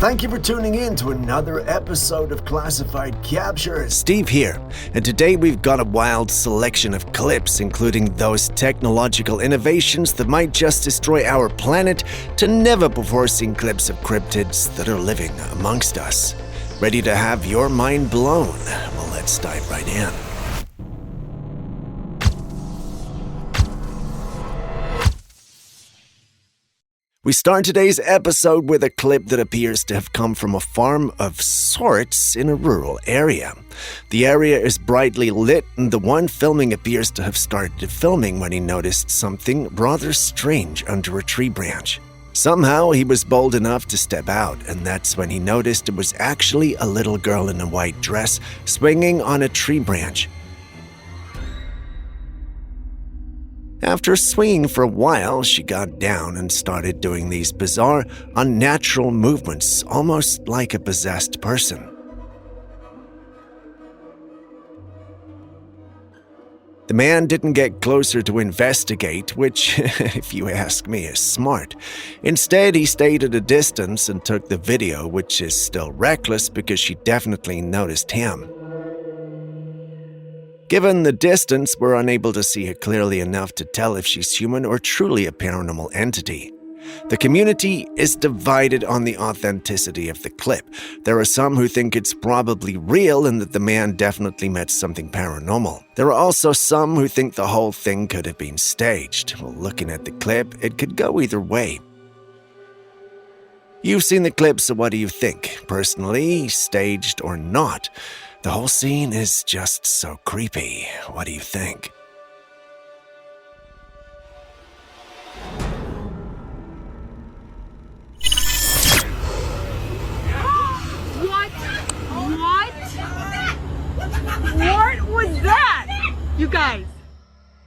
Thank you for tuning in to another episode of Classified Captures. Steve here, and today we've got a wild selection of clips, including those technological innovations that might just destroy our planet, to never-before-seen clips of cryptids that are living amongst us. Ready to have your mind blown? Well, let's dive right in. We start today's episode with a clip that appears to have come from a farm of sorts in a rural area. The area is brightly lit, and the one filming appears to have started filming when he noticed something rather strange under a tree branch. Somehow he was bold enough to step out, and that's when he noticed it was actually a little girl in a white dress swinging on a tree branch. After swinging for a while, she got down and started doing these bizarre, unnatural movements, almost like a possessed person. The man didn't get closer to investigate, which, if you ask me, is smart. Instead, he stayed at a distance and took the video, which is still reckless because she definitely noticed him. Given the distance, we're unable to see her clearly enough to tell if she's human or truly a paranormal entity. The community is divided on the authenticity of the clip. There are some who think it's probably real and that the man definitely met something paranormal. There are also some who think the whole thing could have been staged. Well, looking at the clip, it could go either way. You've seen the clip, so what do you think? Personally, staged or not? The whole scene is just so creepy. What do you think? What was that? You guys.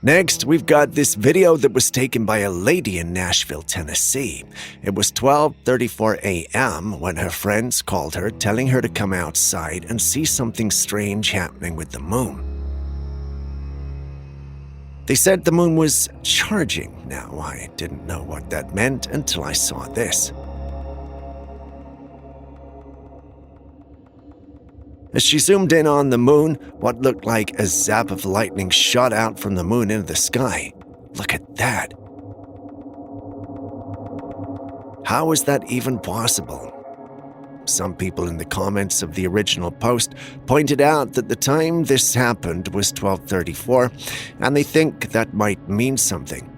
Next, we've got this video that was taken by a lady in Nashville, Tennessee. It was 12:34 a.m. when her friends called her, telling her to come outside and see something strange happening with the moon. They said the moon was charging. Now, I didn't know what that meant until I saw this. As she zoomed in on the moon, what looked like a zap of lightning shot out from the moon into the sky. Look at that. How is that even possible? Some people in the comments of the original post pointed out that the time this happened was 12:34, and they think that might mean something.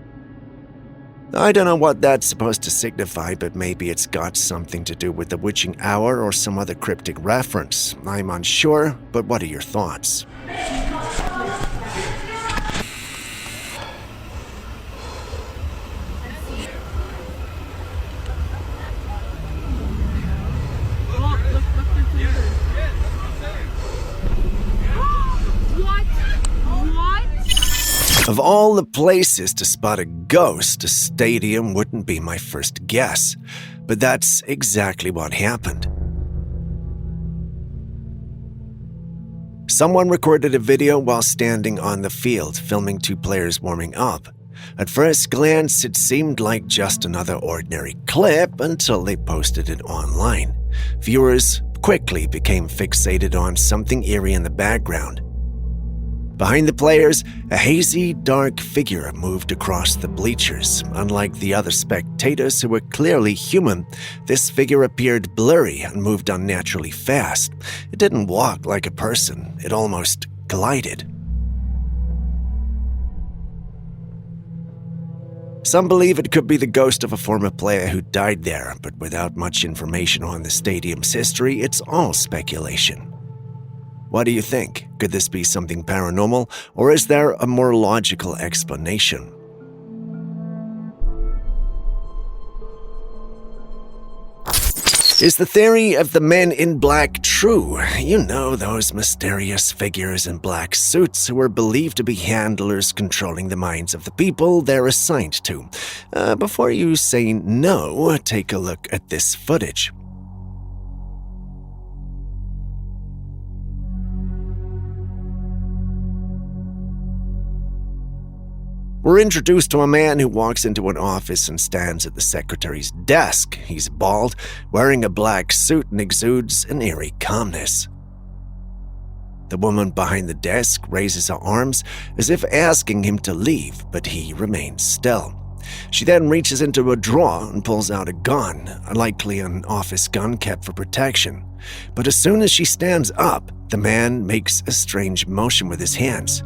I don't know what that's supposed to signify, but maybe it's got something to do with the witching hour or some other cryptic reference. I'm unsure, but what are your thoughts? Of all the places to spot a ghost, a stadium wouldn't be my first guess, but that's exactly what happened. Someone recorded a video while standing on the field, filming two players warming up. At first glance, it seemed like just another ordinary clip until they posted it online. Viewers quickly became fixated on something eerie in the background. Behind the players, a hazy, dark figure moved across the bleachers. Unlike the other spectators who were clearly human, this figure appeared blurry and moved unnaturally fast. It didn't walk like a person, it almost glided. Some believe it could be the ghost of a former player who died there, but without much information on the stadium's history, it's all speculation. What do you think? Could this be something paranormal, or is there a more logical explanation? Is the theory of the men in black true? You know, those mysterious figures in black suits who are believed to be handlers controlling the minds of the people they're assigned to. Before you say no, take a look at this footage. We're introduced to a man who walks into an office and stands at the secretary's desk. He's bald, wearing a black suit, and exudes an eerie calmness. The woman behind the desk raises her arms as if asking him to leave, but he remains still. She then reaches into a drawer and pulls out a gun, likely an office gun kept for protection. But as soon as she stands up, the man makes a strange motion with his hands.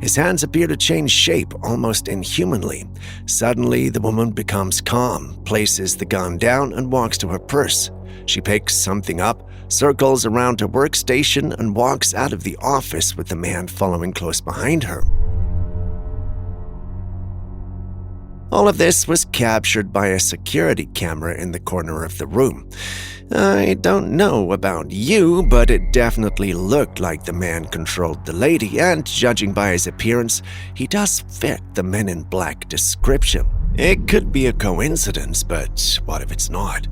His hands appear to change shape almost inhumanly. Suddenly, the woman becomes calm, places the gun down, and walks to her purse. She picks something up, circles around her workstation, and walks out of the office with the man following close behind her. All of this was captured by a security camera in the corner of the room. I don't know about you, but it definitely looked like the man controlled the lady, and judging by his appearance, he does fit the Men in Black description. It could be a coincidence, but what if it's not?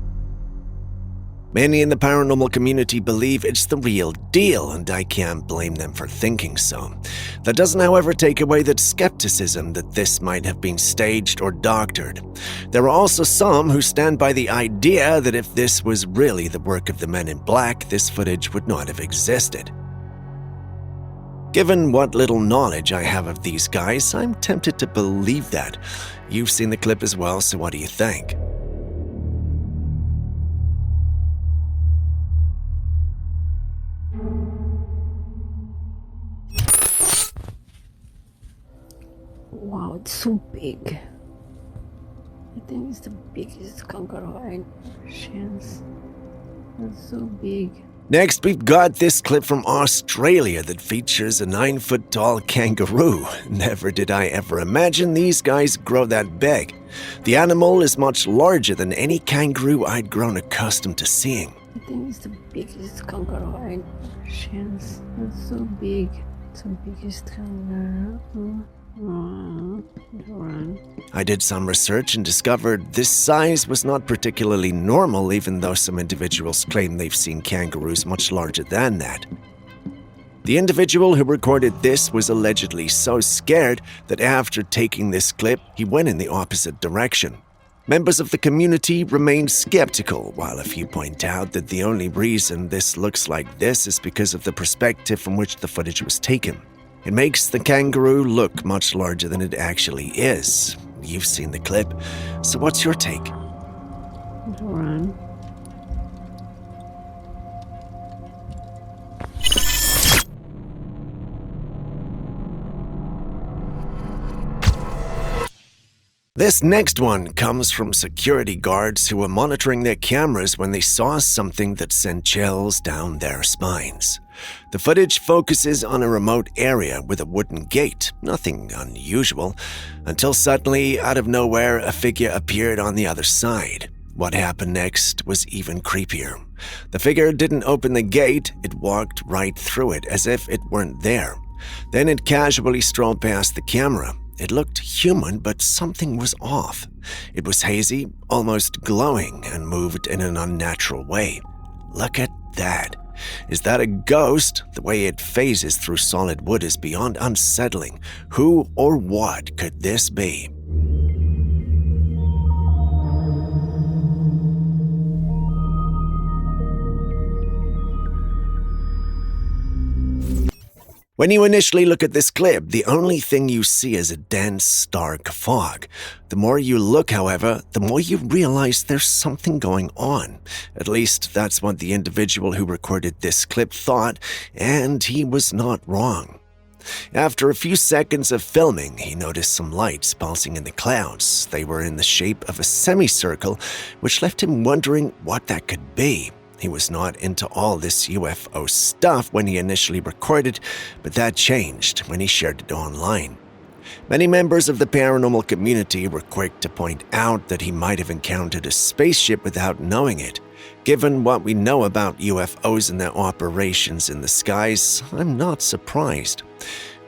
Many in the paranormal community believe it's the real deal, and I can't blame them for thinking so. That doesn't, however, take away the skepticism that this might have been staged or doctored. There are also some who stand by the idea that if this was really the work of the Men in Black, this footage would not have existed. Given what little knowledge I have of these guys, I'm tempted to believe that. You've seen the clip as well, so what do you think? Wow, it's so big. I think it's the biggest kangaroo I've since. It's so big. Next, we've got this clip from Australia that features a 9-foot-tall kangaroo. Never did I ever imagine these guys grow that big. The animal is much larger than any kangaroo I'd grown accustomed to seeing. I think it's the biggest kangaroo I've since. It's so big. It's the biggest kangaroo. I did some research and discovered this size was not particularly normal, even though some individuals claim they've seen kangaroos much larger than that. The individual who recorded this was allegedly so scared that after taking this clip, he went in the opposite direction. Members of the community remain skeptical, while a few point out that the only reason this looks like this is because of the perspective from which the footage was taken. It makes the kangaroo look much larger than it actually is. You've seen the clip, so what's your take? Run. This next one comes from security guards who were monitoring their cameras when they saw something that sent chills down their spines. The footage focuses on a remote area with a wooden gate, nothing unusual, until suddenly, out of nowhere, a figure appeared on the other side. What happened next was even creepier. The figure didn't open the gate, it walked right through it as if it weren't there. Then it casually strolled past the camera. It looked human, but something was off. It was hazy, almost glowing, and moved in an unnatural way. Look at that. Is that a ghost? The way it phases through solid wood is beyond unsettling. Who or what could this be? When you initially look at this clip, the only thing you see is a dense, dark fog. The more you look, however, the more you realize there's something going on. At least that's what the individual who recorded this clip thought, and he was not wrong. After a few seconds of filming, he noticed some lights pulsing in the clouds. They were in the shape of a semicircle, which left him wondering what that could be. He was not into all this UFO stuff when he initially recorded, but that changed when he shared it online. Many members of the paranormal community were quick to point out that he might have encountered a spaceship without knowing it. Given what we know about UFOs and their operations in the skies, I'm not surprised.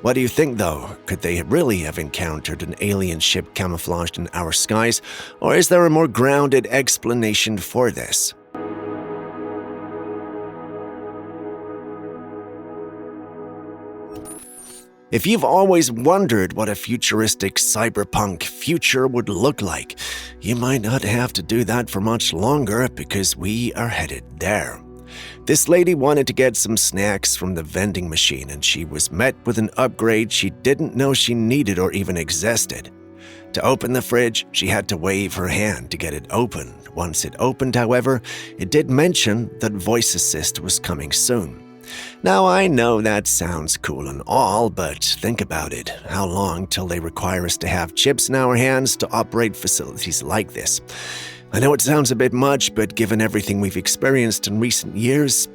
What do you think, though? Could they really have encountered an alien ship camouflaged in our skies, or is there a more grounded explanation for this? If you've always wondered what a futuristic cyberpunk future would look like, you might not have to do that for much longer because we are headed there. This lady wanted to get some snacks from the vending machine and she was met with an upgrade she didn't know she needed or even existed. To open the fridge, she had to wave her hand to get it open. Once it opened, however, it did mention that voice assist was coming soon. Now, I know that sounds cool and all, but think about it. How long till they require us to have chips in our hands to operate facilities like this? I know it sounds a bit much, but given everything we've experienced in recent years,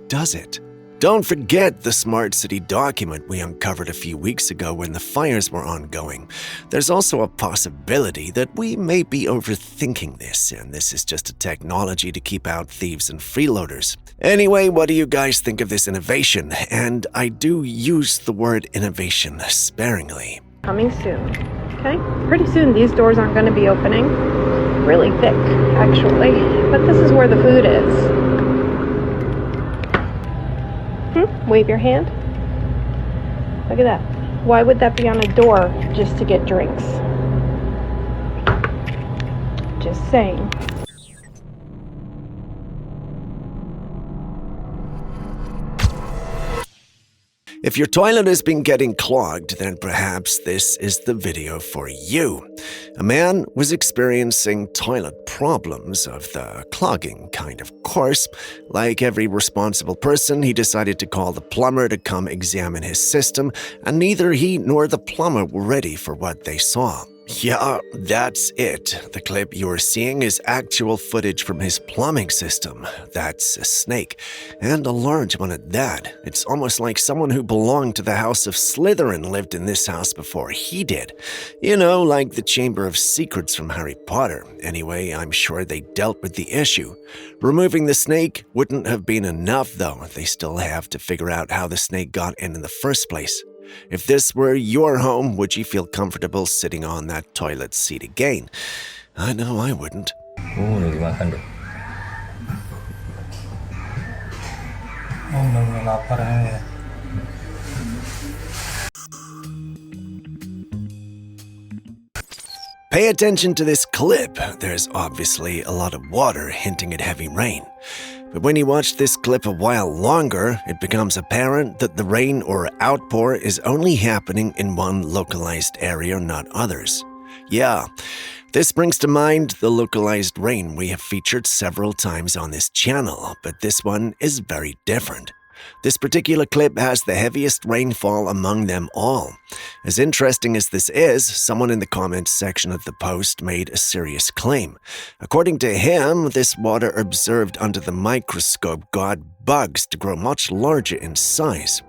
does it? Don't forget the Smart City document we uncovered a few weeks ago when the fires were ongoing. There's also a possibility that we may be overthinking this, and this is just a technology to keep out thieves and freeloaders. Anyway, what do you guys think of this innovation? And I do use the word innovation sparingly. Coming soon. Okay? Pretty soon these doors aren't going to be opening. Really thick, actually. But this is where the food is. Wave your hand. Look at that. Why would that be on a door just to get drinks? Just saying. If your toilet has been getting clogged, then perhaps this is the video for you. A man was experiencing toilet problems of the clogging kind, of course. Like every responsible person, he decided to call the plumber to come examine his system, and neither he nor the plumber were ready for what they saw. Yeah, that's it. The clip you're seeing is actual footage from his plumbing system. That's a snake, and a large one at that. It's almost like someone who belonged to the House of Slytherin lived in this house before he did. You know, like the Chamber of Secrets from Harry Potter. Anyway, I'm sure they dealt with the issue. Removing the snake wouldn't have been enough, though. They still have to figure out how the snake got in the first place. If this were your home, would you feel comfortable sitting on that toilet seat again? I know I wouldn't. Lagi makan deh. Oh, bener-bener lapar ya. Pay attention to this clip. There's obviously a lot of water hinting at heavy rain. But when you watch this clip a while longer, it becomes apparent that the rain or outpour is only happening in one localized area, not others. Yeah, this brings to mind the localized rain we have featured several times on this channel, but this one is very different. This particular clip has the heaviest rainfall among them all. As interesting as this is, someone in the comments section of the post made a serious claim. According to him, this water observed under the microscope got bugs to grow much larger in size.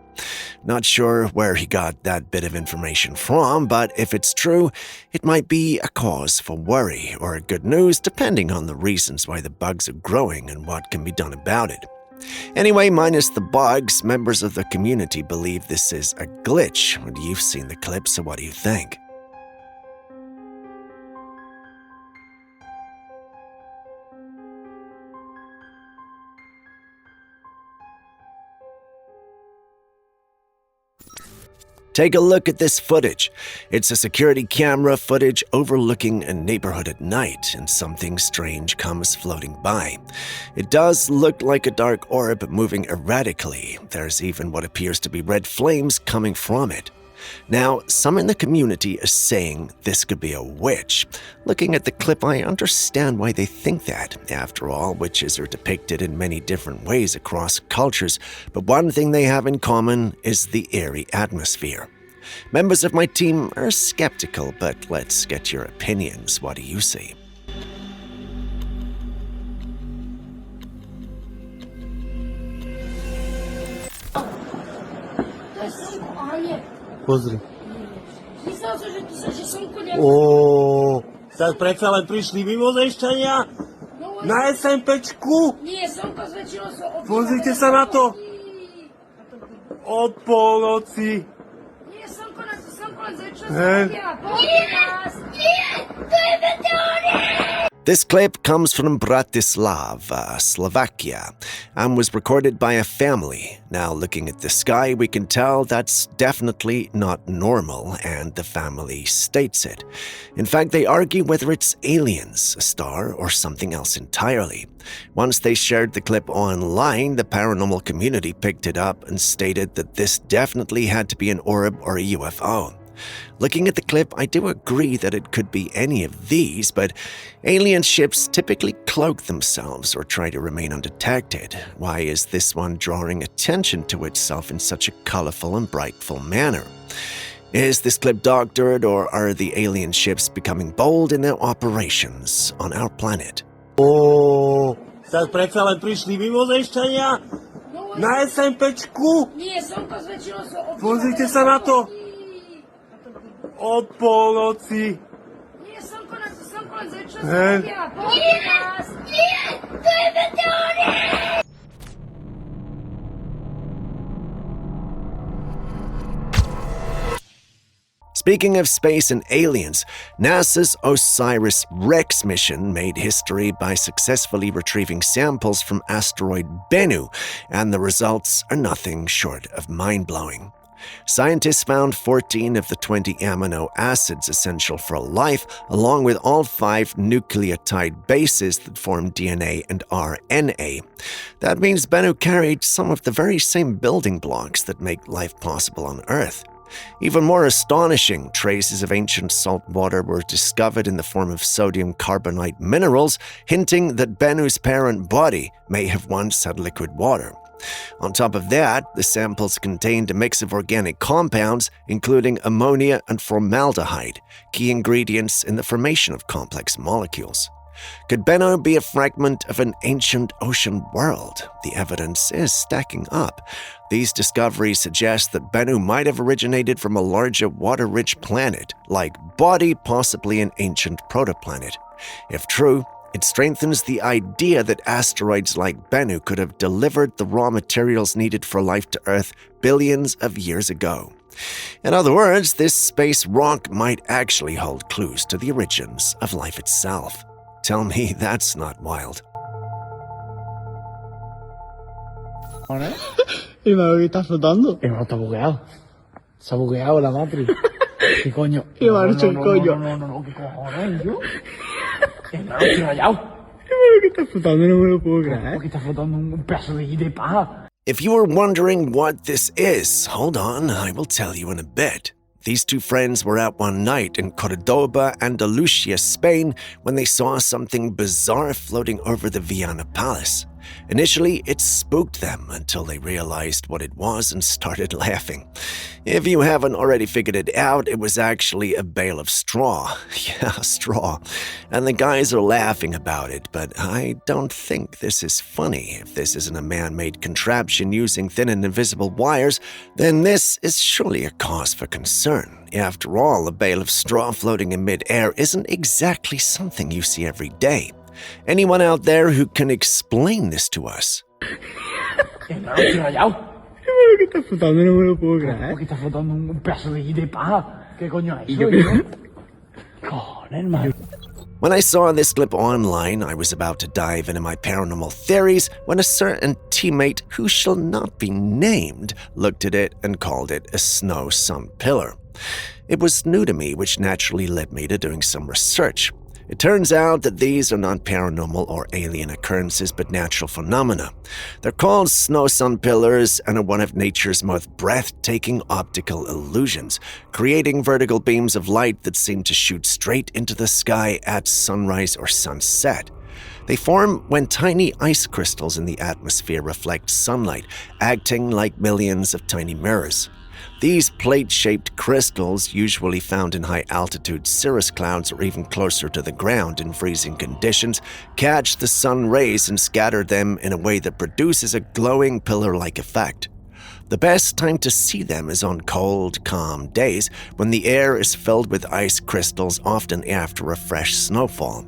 Not sure where he got that bit of information from, but if it's true, it might be a cause for worry or good news depending on the reasons why the bugs are growing and what can be done about it. Anyway, minus the bugs, members of the community believe this is a glitch. You've seen the clip, so what do you think? Take a look at this footage. It's a security camera footage overlooking a neighborhood at night, and something strange comes floating by. It does look like a dark orb moving erratically. There's even what appears to be red flames coming from it. Now, some in the community are saying this could be a witch. Looking at the clip, I understand why they think that. After all, witches are depicted in many different ways across cultures, but one thing they have in common is the eerie atmosphere. Members of my team are skeptical, but let's get your opinions. What do you see? Pozri. Ó, tak predsa len prišli mimozemšťania na SMPčku. Nie, slnko zväčšilo sa o Pozrite sa na to. O polnoci. Nie, slnko len zväčšilo sa o This clip comes from Bratislava, Slovakia, and was recorded by a family. Now, looking at the sky, we can tell that's definitely not normal, and the family states it. In fact, they argue whether it's aliens, a star, or something else entirely. Once they shared the clip online, the paranormal community picked it up and stated that this definitely had to be an orb or a UFO. Looking at the clip, I do agree that it could be any of these, but alien ships typically cloak themselves or try to remain undetected. Why is this one drawing attention to itself in such a colorful and brightful manner? Is this clip doctored, or are the alien ships becoming bold in their operations on our planet? Tak predsa len prišli mimozemšťania na SMPčku. Nie, slnko zväčšilo sa o Pozrite sa na to. O polnoci. Nie, slnko len zväčšilo sa objava. Pozrite nás. Nie, to je meteorít. Speaking of space and aliens, NASA's OSIRIS-REx mission made history by successfully retrieving samples from asteroid Bennu, and the results are nothing short of mind-blowing. Scientists found 14 of the 20 amino acids essential for life, along with all 5 nucleotide bases that form DNA and RNA. That means Bennu carried some of the very same building blocks that make life possible on Earth. Even more astonishing, traces of ancient salt water were discovered in the form of sodium carbonate minerals, hinting that Bennu's parent body may have once had liquid water. On top of that, the samples contained a mix of organic compounds, including ammonia and formaldehyde, key ingredients in the formation of complex molecules. Could Bennu be a fragment of an ancient ocean world? The evidence is stacking up. These discoveries suggest that Bennu might have originated from a larger water-rich planet, like body, possibly an ancient protoplanet. If true, it strengthens the idea that asteroids like Bennu could have delivered the raw materials needed for life to Earth billions of years ago. In other words, this space rock might actually hold clues to the origins of life itself. Tell me that's not wild. ¿Y me estás flotando? Está bugueado. Se ha bugueado la Matrix. ¿Qué coño? ¿Qué marcha el coño? No, ¿qué cojones, yo? No, estoy rayado. ¿Pero qué estás flotando? No me lo puedo creer. Porque estás flotando un pedazo de paja. If you were wondering what this is, hold on, I will tell you in a bit. These two friends were out one night in Cordoba, Andalusia, Spain, when they saw something bizarre floating over the Viana Palace. Initially, it spooked them until they realized what it was and started laughing. If you haven't already figured it out, it was actually a bale of straw. Yeah, straw. And the guys are laughing about it, but I don't think this is funny. If this isn't a man-made contraption using thin and invisible wires, then this is surely a cause for concern. After all, a bale of straw floating in mid-air isn't exactly something you see every day. Anyone out there who can explain this to us? No, estoy rayado. ¿Pero qué estás flotando? No me lo puedo creer. Porque estás flotando un pedazo de paja. ¿Qué coño es eso? Cojones, man. When I saw this clip online, I was about to dive into my paranormal theories when a certain teammate who shall not be named looked at it and called it a snow sun pillar. It was new to me, which naturally led me to doing some research. It turns out that these are not paranormal or alien occurrences but natural phenomena. They're called snow sun pillars and are one of nature's most breathtaking optical illusions, creating vertical beams of light that seem to shoot straight into the sky at sunrise or sunset. They form when tiny ice crystals in the atmosphere reflect sunlight, acting like millions of tiny mirrors. These plate-shaped crystals, usually found in high-altitude cirrus clouds or even closer to the ground in freezing conditions, catch the sun rays and scatter them in a way that produces a glowing pillar-like effect. The best time to see them is on cold, calm days when the air is filled with ice crystals, often after a fresh snowfall.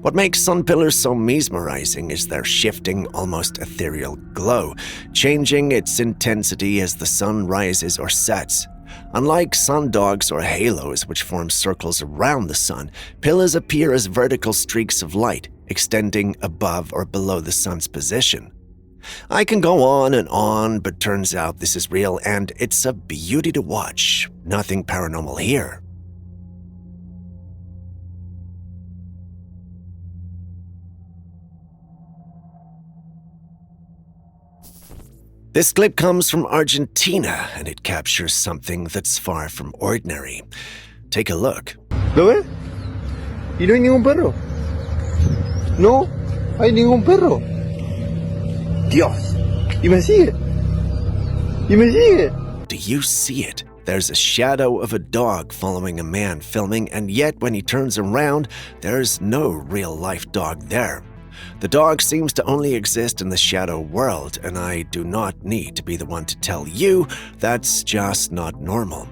What makes sun pillars so mesmerizing is their shifting, almost ethereal glow, changing its intensity as the sun rises or sets. Unlike sundogs or halos, which form circles around the sun, pillars appear as vertical streaks of light, extending above or below the sun's position. I can go on, but turns out this is real and it's a beauty to watch. Nothing paranormal here. This clip comes from Argentina, and it captures something that's far from ordinary. Take a look. ¿Lo ves? Y no hay ningún perro. No hay ningún perro. Dios. Y me sigue. Y me sigue. Do you see it? There's a shadow of a dog following a man filming, and yet when he turns around, there's no real-life dog there. The dog seems to only exist in the shadow world, and I do not need to be the one to tell you that's just not normal.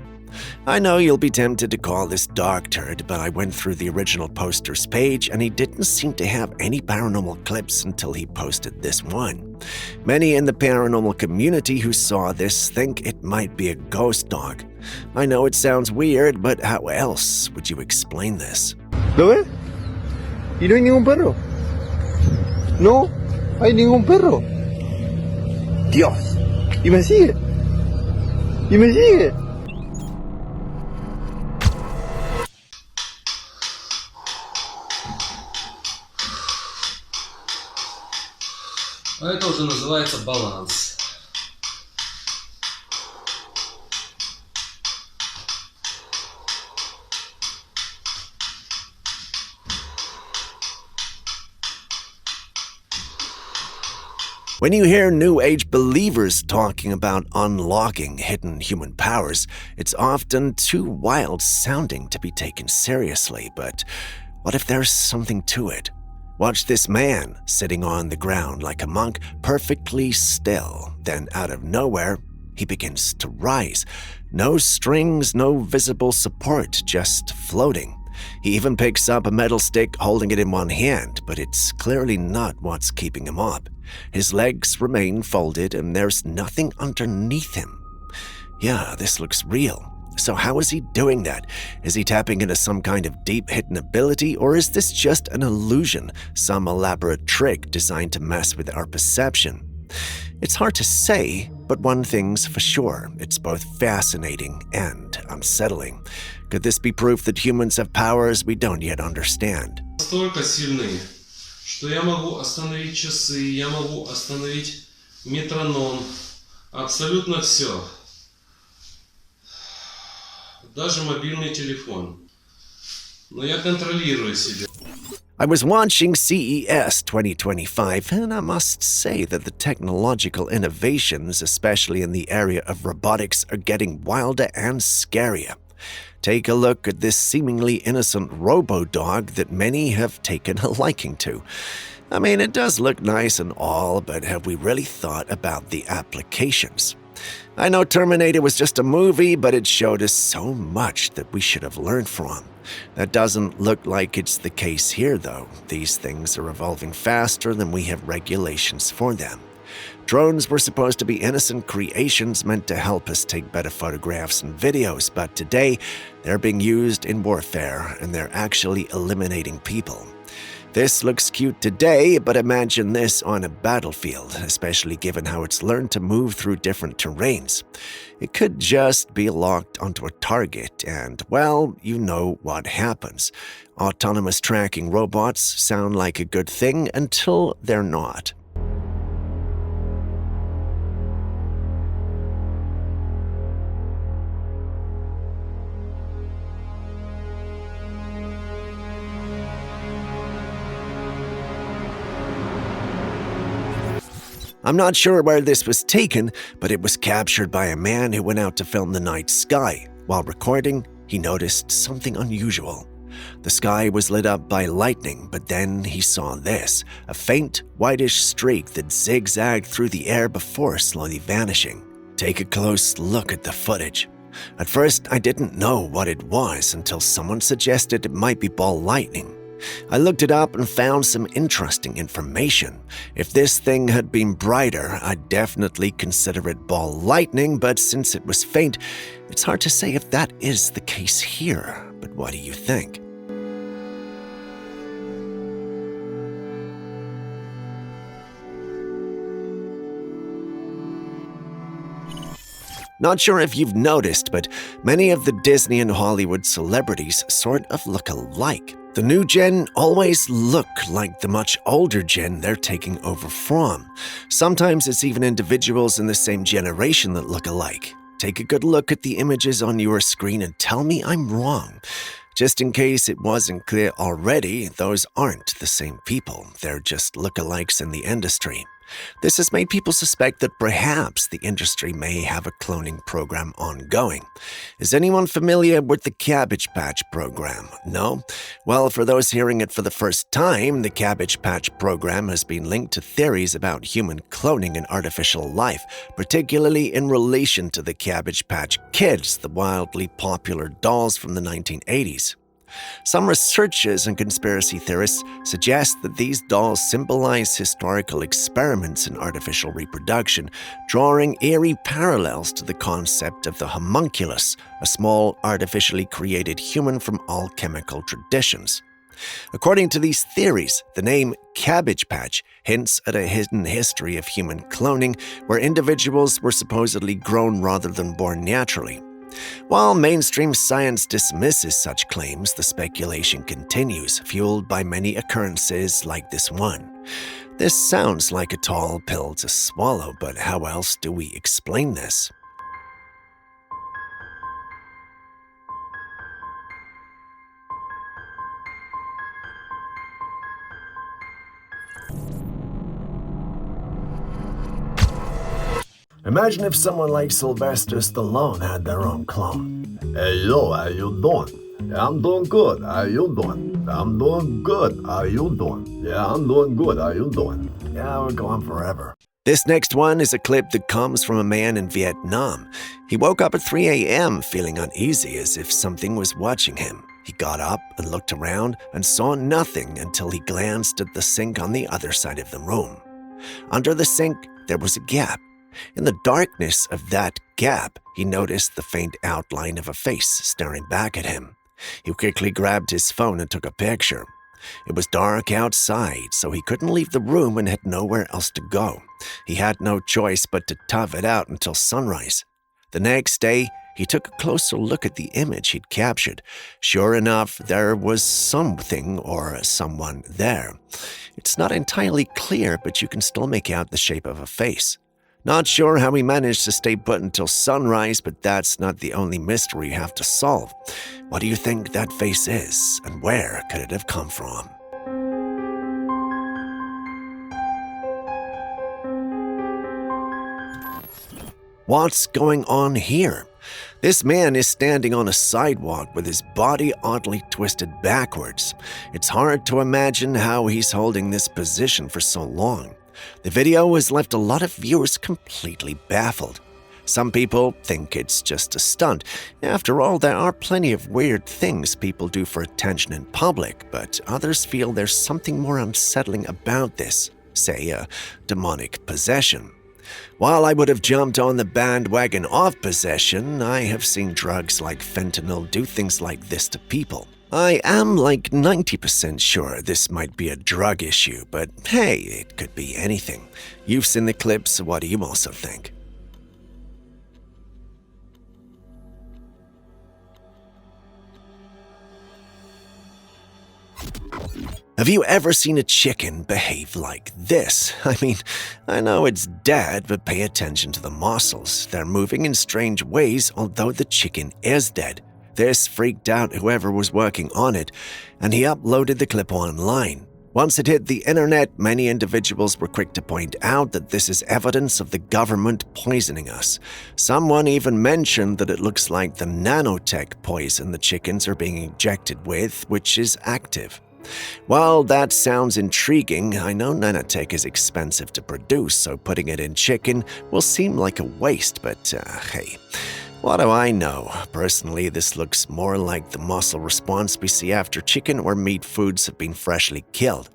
I know you'll be tempted to call this dog turd, but I went through the original poster's page and he didn't seem to have any paranormal clips until he posted this one. Many in the paranormal community who saw this think it might be a ghost dog. I know it sounds weird, but how else would you explain this? ¿Lo ves? Y no hay ningún perro. No hay ningún perro. Dios. Y me sigue. Y me sigue. А это уже называется баланс. When you hear New Age believers talking about unlocking hidden human powers, it's often too wild sounding to be taken seriously. But what if there's something to it? Watch this man sitting on the ground like a monk, perfectly still. Then out of nowhere, he begins to rise. No strings, no visible support, just floating. He even picks up a metal stick, holding it in one hand, but it's clearly not what's keeping him up. His legs remain folded and there's nothing underneath him. Yeah, this looks real. So how is he doing that? Is he tapping into some kind of deep hidden ability, or is this just an illusion, some elaborate trick designed to mess with our perception? It's hard to say, but one thing's for sure, it's both fascinating and unsettling. Could this be proof that humans have powers we don't yet understand? Настолько сильны, что я могу остановить часы, я могу остановить метроном, абсолютно все. Даже мобильный телефон. Но я контролирую себя. I was watching CES 2025, and I must say that the technological innovations, especially in the area of robotics, are getting wilder and scarier. Take a look at this seemingly innocent robo-dog that many have taken a liking to. I mean, it does look nice and all, but have we really thought about the applications? I know Terminator was just a movie, but it showed us so much that we should have learned from. That doesn't look like it's the case here, though. These things are evolving faster than we have regulations for them. Drones were supposed to be innocent creations meant to help us take better photographs and videos, but today they're being used in warfare and they're actually eliminating people. This looks cute today, but imagine this on a battlefield, especially given how it's learned to move through different terrains. It could just be locked onto a target and, well, you know what happens. Autonomous tracking robots sound like a good thing until they're not. I'm not sure where this was taken, but it was captured by a man who went out to film the night sky. While recording, he noticed something unusual. The sky was lit up by lightning, but then he saw this, a faint, whitish streak that zigzagged through the air before slowly vanishing. Take a close look at the footage. At first, I didn't know what it was until someone suggested it might be ball lightning. I looked it up and found some interesting information. If this thing had been brighter, I'd definitely consider it ball lightning, but since it was faint, it's hard to say if that is the case here. But what do you think? Not sure if you've noticed, but many of the Disney and Hollywood celebrities sort of look alike. The new gen always look like the much older gen they're taking over from. Sometimes it's even individuals in the same generation that look alike. Take a good look at the images on your screen and tell me I'm wrong. Just in case it wasn't clear already, those aren't the same people. They're just lookalikes in the industry. This has made people suspect that perhaps the industry may have a cloning program ongoing. Is anyone familiar with the Cabbage Patch program? No? Well, for those hearing it for the first time, the Cabbage Patch program has been linked to theories about human cloning and artificial life, particularly in relation to the Cabbage Patch Kids, the wildly popular dolls from the 1980s. Some researchers and conspiracy theorists suggest that these dolls symbolize historical experiments in artificial reproduction, drawing eerie parallels to the concept of the homunculus, a small artificially created human from alchemical traditions. According to these theories, the name Cabbage Patch hints at a hidden history of human cloning where individuals were supposedly grown rather than born naturally. While mainstream science dismisses such claims, the speculation continues, fueled by many occurrences like this one. This sounds like a tall pill to swallow, but how else do we explain this? Imagine if someone like Sylvester Stallone had their own clone. Hey yo, how you doing? Yeah, I'm doing good. How you doing? I'm doing good. How you doing? Yeah, I'm doing good. How you doing? Yeah, we're going forever. This next one is a clip that comes from a man in Vietnam. He woke up at 3 a.m. feeling uneasy as if something was watching him. He got up and looked around and saw nothing until he glanced at the sink on the other side of the room. Under the sink, there was a gap. In the darkness of that gap, he noticed the faint outline of a face staring back at him. He quickly grabbed his phone and took a picture. It was dark outside, so he couldn't leave the room and had nowhere else to go. He had no choice but to tough it out until sunrise. The next day, he took a closer look at the image he'd captured. Sure enough, there was something or someone there. It's not entirely clear, but you can still make out the shape of a face. Not sure how he managed to stay put until sunrise, but that's not the only mystery you have to solve. What do you think that face is, and where could it have come from? What's going on here? This man is standing on a sidewalk with his body oddly twisted backwards. It's hard to imagine how he's holding this position for so long. The video has left a lot of viewers completely baffled. Some people think it's just a stunt. After all, there are plenty of weird things people do for attention in public, but others feel there's something more unsettling about this, say a demonic possession. While I would have jumped on the bandwagon of possession, I have seen drugs like fentanyl do things like this to people. I am like 90% sure this might be a drug issue, but hey, it could be anything. You've seen the clips, what do you also think? Have you ever seen a chicken behave like this? I mean, I know it's dead, but pay attention to the muscles. They're moving in strange ways, although the chicken is dead. This freaked out whoever was working on it, and he uploaded the clip online. Once it hit the internet, many individuals were quick to point out that this is evidence of the government poisoning us. Someone even mentioned that it looks like the nanotech poison the chickens are being injected with, which is active. While that sounds intriguing, I know nanotech is expensive to produce, so putting it in chicken will seem like a waste, but hey. What do I know? Personally, this looks more like the muscle response we see after chicken or meat foods have been freshly killed.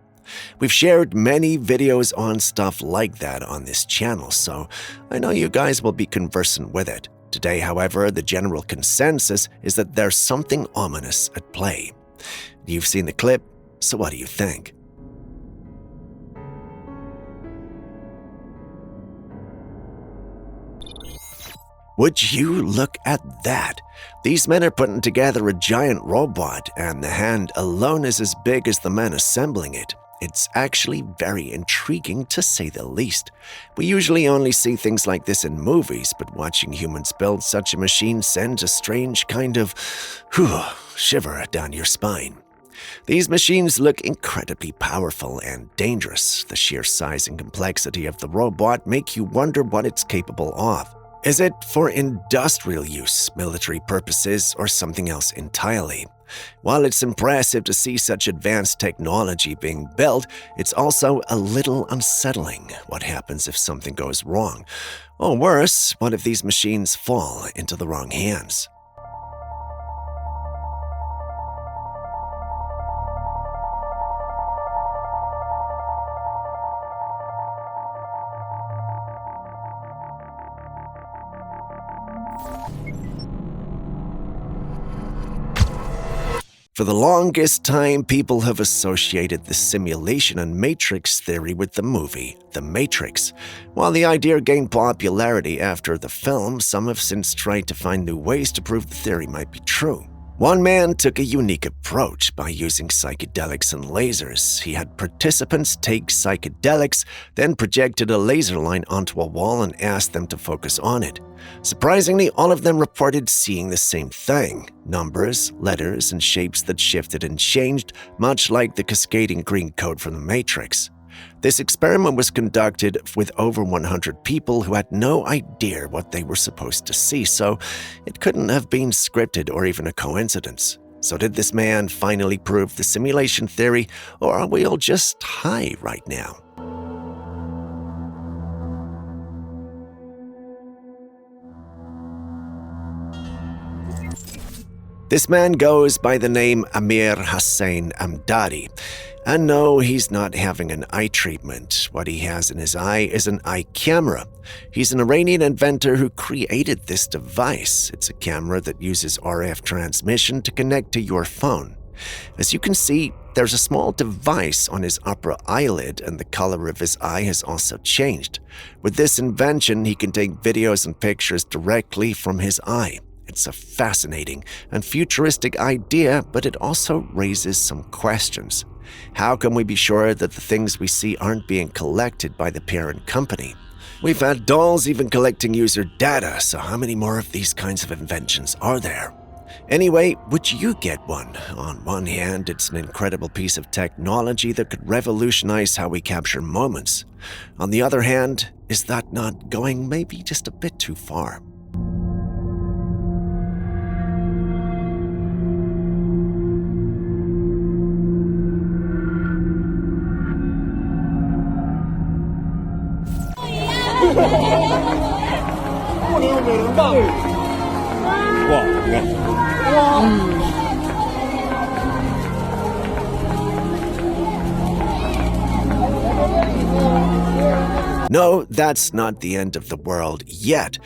We've shared many videos on stuff like that on this channel, so I know you guys will be conversant with it. Today, however, the general consensus is that there's something ominous at play. You've seen the clip, so what do you think? Would you look at that? These men are putting together a giant robot, and the hand alone is as big as the men assembling it. It's actually very intriguing, to say the least. We usually only see things like this in movies, but watching humans build such a machine sends a strange kind of shiver down your spine. These machines look incredibly powerful and dangerous. The sheer size and complexity of the robot make you wonder what it's capable of. Is it for industrial use, military purposes, or something else entirely? While it's impressive to see such advanced technology being built, it's also a little unsettling. What happens if something goes wrong? Or worse, what if these machines fall into the wrong hands? For the longest time, people have associated the simulation and matrix theory with the movie The Matrix. While the idea gained popularity after the film, some have since tried to find new ways to prove the theory might be true. One man took a unique approach by using psychedelics and lasers. He had participants take psychedelics, then projected a laser line onto a wall and asked them to focus on it. Surprisingly, all of them reported seeing the same thing: numbers, letters, and shapes that shifted and changed, much like the cascading green code from the Matrix. This experiment was conducted with over 100 people who had no idea what they were supposed to see, so it couldn't have been scripted or even a coincidence. So did this man finally prove the simulation theory, or are we all just high right now? This man goes by the name Amir Hussein Amdadi. And no, he's not having an eye treatment. What he has in his eye is an eye camera. He's an Iranian inventor who created this device. It's a camera that uses RF transmission to connect to your phone. As you can see, there's a small device on his upper eyelid, and the color of his eye has also changed. With this invention, he can take videos and pictures directly from his eye. It's a fascinating and futuristic idea, but it also raises some questions. How can we be sure that the things we see aren't being collected by the parent company? We've had dolls even collecting user data, so how many more of these kinds of inventions are there? Anyway, would you get one? On one hand, it's an incredible piece of technology that could revolutionize how we capture moments. On the other hand, is that not going maybe just a bit too far? No, that's not the end of the world yet.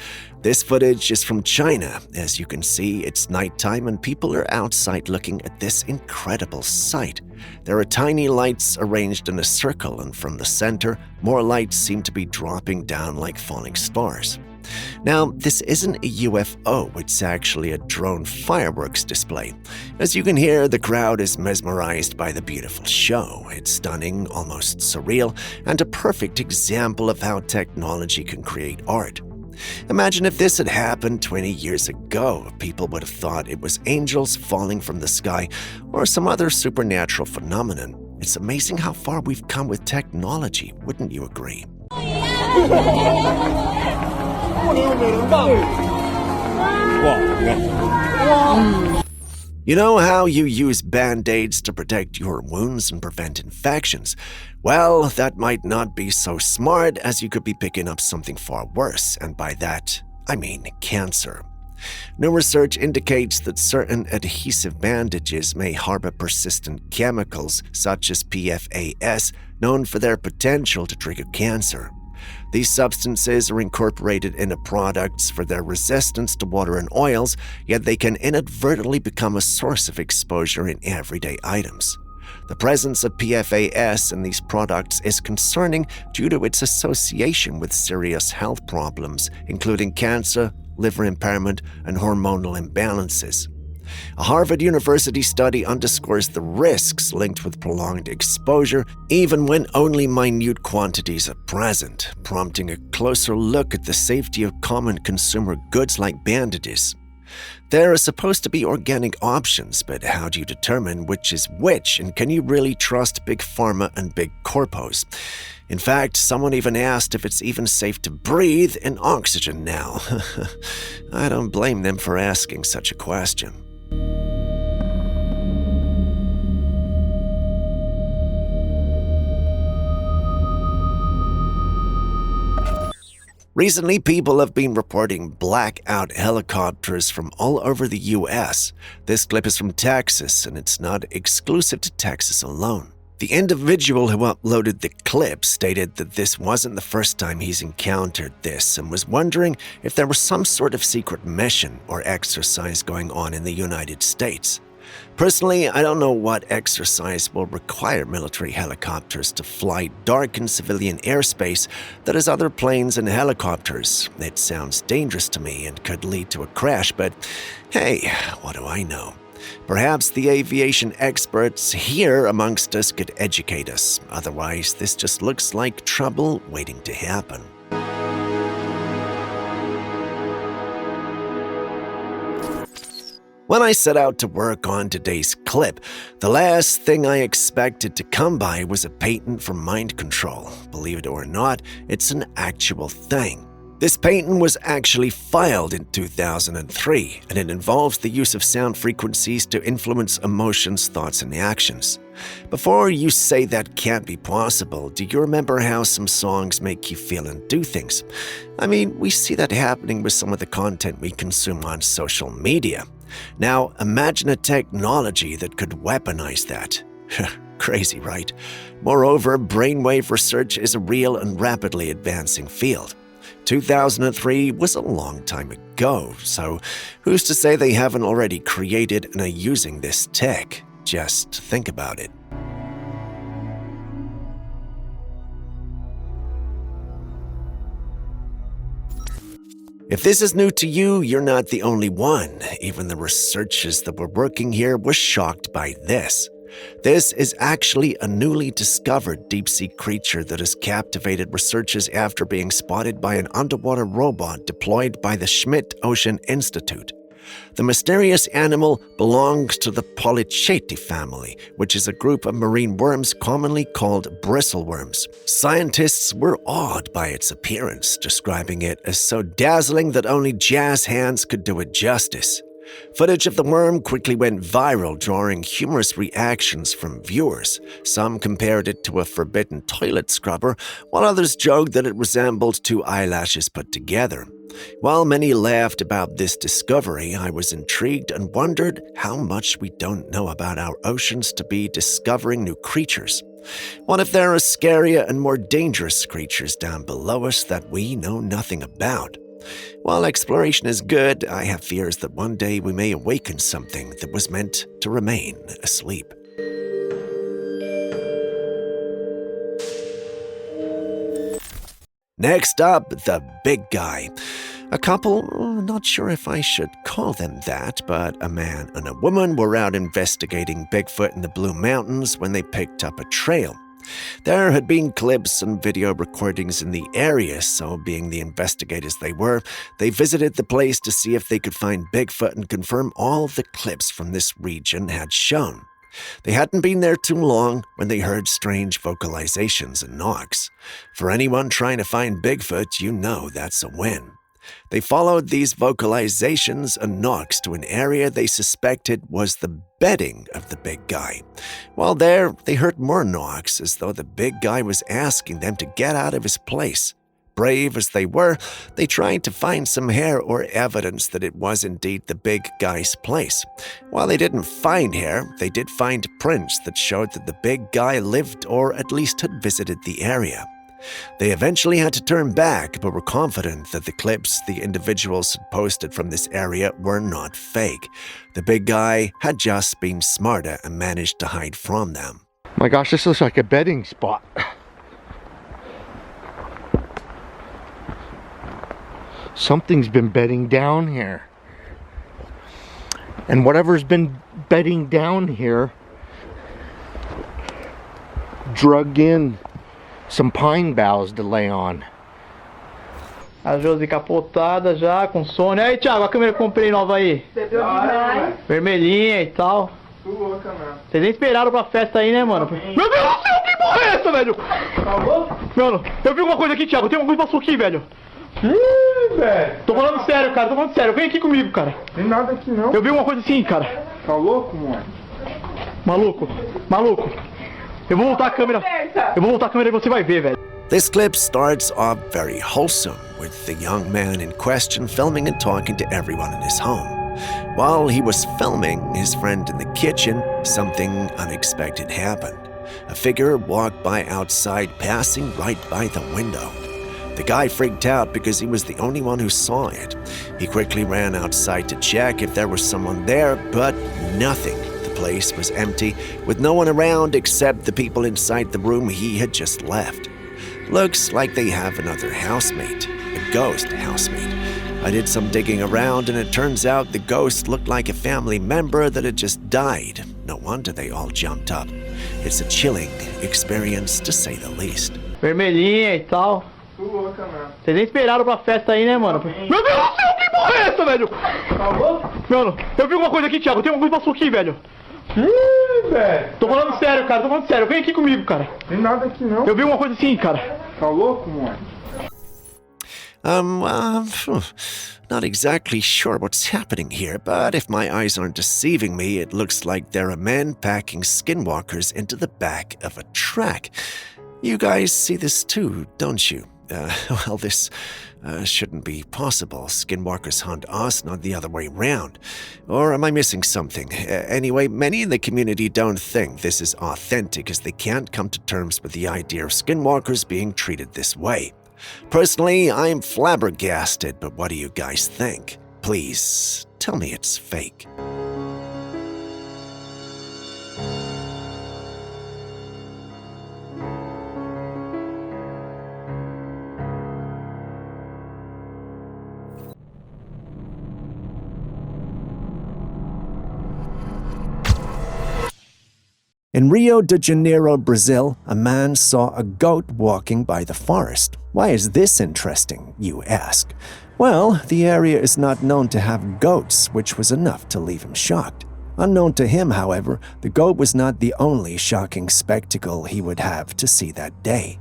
This footage is from China. As you can see, it's nighttime and people are outside looking at this incredible sight. There are tiny lights arranged in a circle, and from the center, more lights seem to be dropping down like falling stars. Now, this isn't a UFO, it's actually a drone fireworks display. As you can hear, the crowd is mesmerized by the beautiful show. It's stunning, almost surreal, and a perfect example of how technology can create art. Imagine if this had happened 20 years ago. People would have thought it was angels falling from the sky or some other supernatural phenomenon. It's amazing how far we've come with technology, wouldn't you agree? You know how you use band-aids to protect your wounds and prevent infections? Well, that might not be so smart, as you could be picking up something far worse, and by that, I mean cancer. New research indicates that certain adhesive bandages may harbor persistent chemicals such as PFAS, known for their potential to trigger cancer. These substances are incorporated into products for their resistance to water and oils, yet they can inadvertently become a source of exposure in everyday items. The presence of PFAS in these products is concerning due to its association with serious health problems, including cancer, liver impairment, and hormonal imbalances. A Harvard University study underscores the risks linked with prolonged exposure, even when only minute quantities are present, prompting a closer look at the safety of common consumer goods like bandages. There are supposed to be organic options, but how do you determine which is which, and can you really trust Big Pharma and Big Corpos? In fact, someone even asked if it's even safe to breathe in oxygen now. I don't blame them for asking such a question. Recently, people have been reporting blackout helicopters from all over the U.S. This clip is from Texas, and it's not exclusive to Texas alone. The individual who uploaded the clip stated that this wasn't the first time he's encountered this and was wondering if there was some sort of secret mission or exercise going on in the United States. Personally, I don't know what exercise will require military helicopters to fly darkened civilian airspace that has other planes and helicopters. It sounds dangerous to me and could lead to a crash, but hey, what do I know? Perhaps the aviation experts here amongst us could educate us. Otherwise, this just looks like trouble waiting to happen. When I set out to work on today's clip, the last thing I expected to come by was a patent for mind control. Believe it or not, it's an actual thing. This patent was actually filed in 2003, and it involves the use of sound frequencies to influence emotions, thoughts, and actions. Before you say that can't be possible, do you remember how some songs make you feel and do things? I mean, we see that happening with some of the content we consume on social media. Now, imagine a technology that could weaponize that. Crazy, right? Moreover, brainwave research is a real and rapidly advancing field. 2003 was a long time ago, so who's to say they haven't already created and are using this tech? Just think about it. If this is new to you, you're not the only one. Even the researchers that were working here were shocked by this. This is actually a newly discovered deep-sea creature that has captivated researchers after being spotted by an underwater robot deployed by the Schmidt Ocean Institute. The mysterious animal belongs to the Polychaete family, which is a group of marine worms commonly called bristleworms. Scientists were awed by its appearance, describing it as so dazzling that only jazz hands could do it justice. Footage of the worm quickly went viral, drawing humorous reactions from viewers. Some compared it to a forbidden toilet scrubber, while others joked that it resembled two eyelashes put together. While many laughed about this discovery, I was intrigued and wondered how much we don't know about our oceans to be discovering new creatures. What if there are scarier and more dangerous creatures down below us that we know nothing about? While exploration is good, I have fears that one day we may awaken something that was meant to remain asleep. Next up, the big guy. A couple, not sure if I should call them that, but a man and a woman were out investigating Bigfoot in the Blue Mountains when they picked up a trail. There had been clips and video recordings in the area, so being the investigators they were, they visited the place to see if they could find Bigfoot and confirm all the clips from this region had shown. They hadn't been there too long when they heard strange vocalizations and knocks. For anyone trying to find Bigfoot, you know that's a win. They followed these vocalizations and knocks to an area they suspected was the bedding of the big guy. While there, they heard more knocks as though the big guy was asking them to get out of his place. Brave as they were, they tried to find some hair or evidence that it was indeed the big guy's place. While they didn't find hair, they did find prints that showed that the big guy lived or at least had visited the area. They eventually had to turn back, but were confident that the clips the individuals had posted from this area were not fake. The big guy had just been smarter and managed to hide from them. My gosh, this looks like a bedding spot. Something's been bedding down here. And whatever's been bedding down here drug in some pine boughs to lay on. A Josi capotada já, com sono. E aí, Thiago, a câmera que eu comprei nova aí. Vermelhinha e tal. Vocês nem esperaram pra festa aí, né, mano? Meu Deus do céu, que porra é essa, velho? Mano, eu vi alguma coisa aqui, Thiago. Tem alguma coisa que passou aqui, velho. Ih, velho. Tô falando sério, cara. Tô falando sério. Vem aqui comigo, cara. Tem nada aqui, não. Eu vi alguma coisa assim, cara. Tá louco, mano? Maluco. Eu vou voltar a câmera e você vai ver, velho. This clip starts off very wholesome, with the young man in question filming and talking to everyone in his home. While he was filming his friend in the kitchen, something unexpected happened. A figure walked by outside, passing right by the window. The guy freaked out because he was the only one who saw it. He quickly ran outside to check if there was someone there, but nothing. The place was empty, with no one around except the people inside the room he had just left. Looks like they have another housemate, a ghost housemate. I did some digging around and it turns out the ghost looked like a family member that had just died. No wonder they all jumped up. It's a chilling experience to say the least. Vermelhinha e tal. Vocês nem esperaram pra festa aí, né, mano? Meu Deus do céu, que porra é essa, velho? Mano, eu vi alguma coisa aqui, Thiago. Tem alguma coisa que passou aqui, velho. Ih, velho. Tô falando sério, cara. Tô falando sério. Vem aqui comigo, cara. Tem nada aqui, não. Eu vi alguma coisa assim, cara. Tá louco, mano? Not exactly sure what's happening here, but if my eyes aren't deceiving me, it looks like there are men packing skinwalkers into the back of a truck. You guys see this too, don't you? Well, this shouldn't be possible. Skinwalkers hunt us, not the other way around. Or am I missing something? Anyway, many in the community don't think this is authentic as they can't come to terms with the idea of skinwalkers being treated this way. Personally, I'm flabbergasted, but what do you guys think? Please, tell me it's fake. In Rio de Janeiro, Brazil, a man saw a goat walking by the forest. Why is this interesting, you ask? Well, the area is not known to have goats, which was enough to leave him shocked. Unknown to him, however, the goat was not the only shocking spectacle he would have to see that day.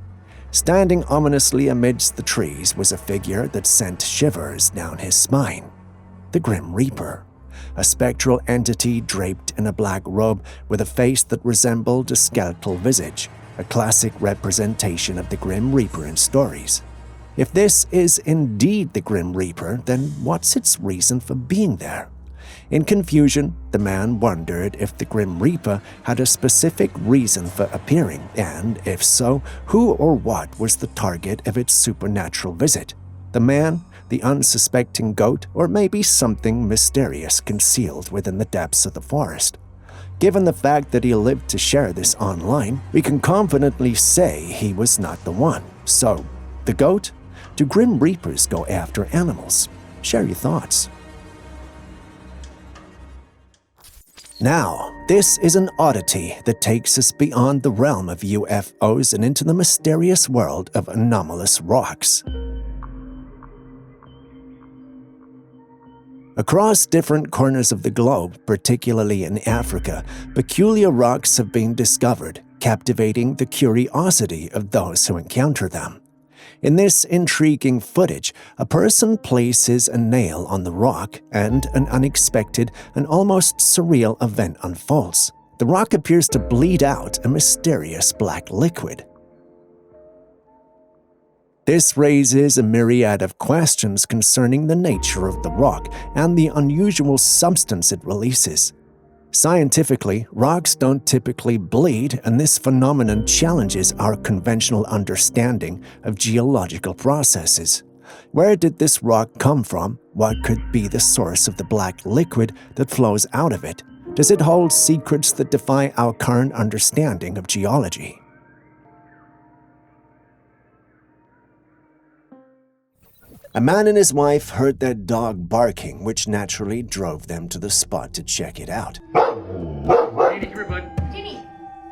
Standing ominously amidst the trees was a figure that sent shivers down his spine. The Grim Reaper. A spectral entity draped in a black robe with a face that resembled a skeletal visage, a classic representation of the Grim Reaper in stories. If this is indeed the Grim Reaper, then what's its reason for being there? In confusion, the man wondered if the Grim Reaper had a specific reason for appearing, and if so, who or what was the target of its supernatural visit? The man, the unsuspecting goat, or maybe something mysterious concealed within the depths of the forest. Given the fact that he lived to share this online, we can confidently say he was not the one. So, the goat? Do Grim Reapers go after animals? Share your thoughts. Now, this is an oddity that takes us beyond the realm of UFOs and into the mysterious world of anomalous rocks. Across different corners of the globe, particularly in Africa, peculiar rocks have been discovered, captivating the curiosity of those who encounter them. In this intriguing footage, a person places a nail on the rock and an unexpected and almost surreal event unfolds. The rock appears to bleed out a mysterious black liquid. This raises a myriad of questions concerning the nature of the rock and the unusual substance it releases. Scientifically, rocks don't typically bleed, and this phenomenon challenges our conventional understanding of geological processes. Where did this rock come from? What could be the source of the black liquid that flows out of it? Does it hold secrets that defy our current understanding of geology? A man and his wife heard their dog barking, which naturally drove them to the spot to check it out. Danny, come here, bud. Denny,